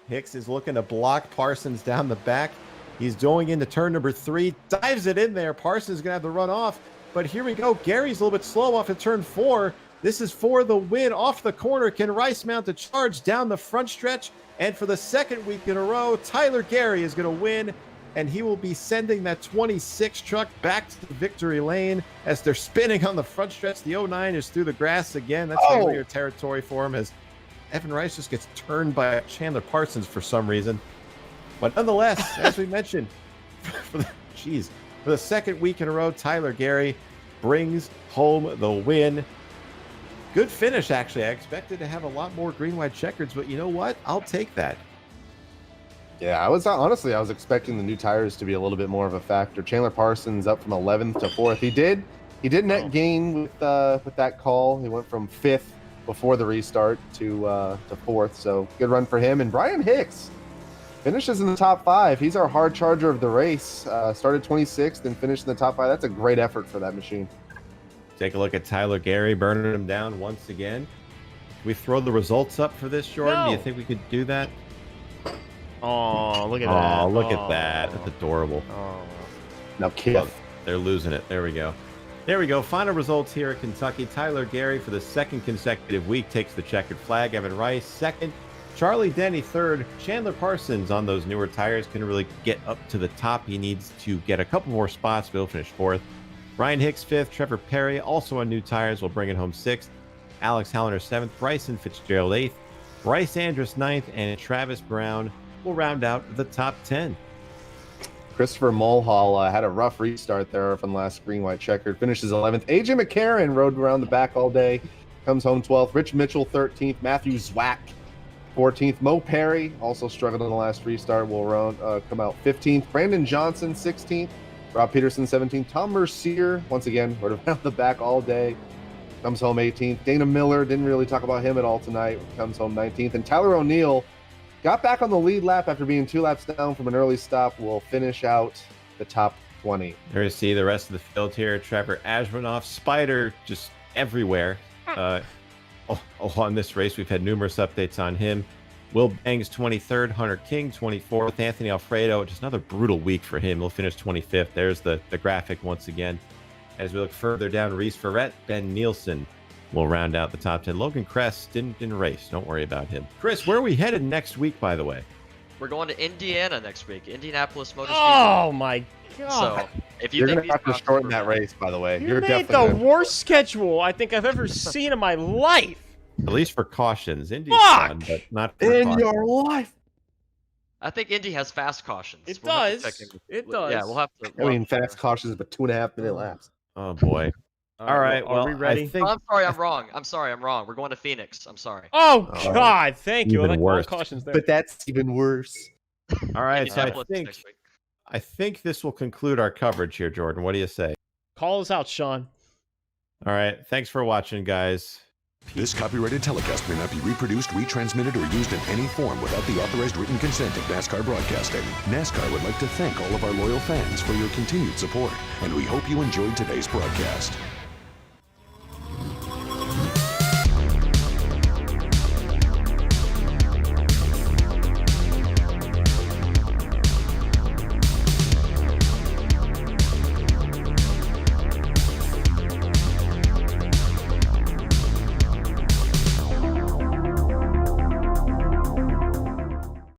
Hicks is looking to block Parsons down the back. He's going into turn number 3, dives it in there. Parsons is going to have to run off. But here we go. Gary's a little bit slow off at turn 4. This is for the win off the corner. Can Rice mount a charge down the front stretch? And for the 2nd week in a row, Tyler Gary is going to win. And he will be sending that 26 truck back to the victory lane as they're spinning on the front stretch. The 09 is through the grass again. That's familiar territory for him as Evan Rice just gets turned by Chandler Parsons for some reason. But nonetheless, as we mentioned, for the second week in a row, Tyler Gary brings home the win. Good finish, actually. I expected to have a lot more green-white checkers, but you know what? I'll take that. Yeah, I was expecting the new tires to be a little bit more of a factor. Chandler Parsons up from 11th to 4th. He did net gain with that call. He went from 5th before the restart to 4th. So good run for him. And Brian Hicks finishes in the top 5. He's our hard charger of the race. Started 26th and finished in the top 5. That's a great effort for that machine. Take a look at Tyler Gary burning him down once again. Can we throw the results up for this, Jordan? No. Do you think we could do that? Oh, look at that. Oh, look at that. That's adorable. Oh. Now, kid. They're losing it. There we go. There we go. Final results here at Kentucky. Tyler Gary, for the second consecutive week, takes the checkered flag. Evan Rice, second. Charlie Denny, third. Chandler Parsons on those newer tires can really get up to the top. He needs to get a couple more spots, but he'll finish 4th. Ryan Hicks, 5th. Trevor Perry, also on new tires, will bring it home 6th. Alex Hallner, 7th. Brycen FITZGERALD, 8th. Bryce Andrus, 9th. And Travis Brown will round out the top 10. Kris Mulhall had a rough restart there from last green-white checkered. Finishes 11th. AJ McCarron rode around the back all day. Comes home 12th. Rich Mitchell, 13th. Matthew Zwack, 14th. Mo Perry, also struggled in the last restart, will come out 15th. Brandon Johnson, 16th. Rob Peterson, 17th. Tom Mercier, once again, rode around the back all day. Comes home 18th. Dana Miller, didn't really talk about him at all tonight. Comes home 19th. And Tyler O'Neill got back on the lead lap after being 2 laps down from an early stop. Will finish out the top 20. There you see the rest of the field here. Trevor Ashmanoff, Spider, just everywhere. On this race, we've had numerous updates on him. Will Bangs, 23rd. Hunter King, 24th. Anthony Alfredo, just another brutal week for him. He'll finish 25th. There's the graphic once again. As we look further down, Reese Ferret, Ben Nielsen will round out the top 10. Logan Kress didn't race. Don't worry about him. Chris, where are we headed next week, by the way? We're going to Indiana next week. Indianapolis Motor Speedway. Oh, my God. So, if you You're think going to have to shorten that race, by the way. You You're made the definitely worst schedule I think I've ever seen in my life. At least for cautions. Indy's Fuck! fun, but not for in cautions. your life. I think Indy has fast cautions. It We'll have to does. check in. It does. Yeah, we'll have to. I mean, fast cautions, but 2.5-minute laps. Oh, boy. All right, well, are we ready? I think... I'm sorry, I'm wrong. I'm wrong. We're going to Phoenix. I'm sorry. Oh, God. Thank you. I even like all worse. cautions there. But that's even worse. All right, so Indianapolis next week. I think this will conclude our coverage here, Jordan. What do you say? Call us out, Sean. All right, thanks for watching, guys. This copyrighted telecast may not be reproduced, retransmitted, or used in any form without the authorized written consent of NASCAR Broadcasting. NASCAR would like to thank all of our loyal fans for your continued support, and we hope you enjoyed today's broadcast.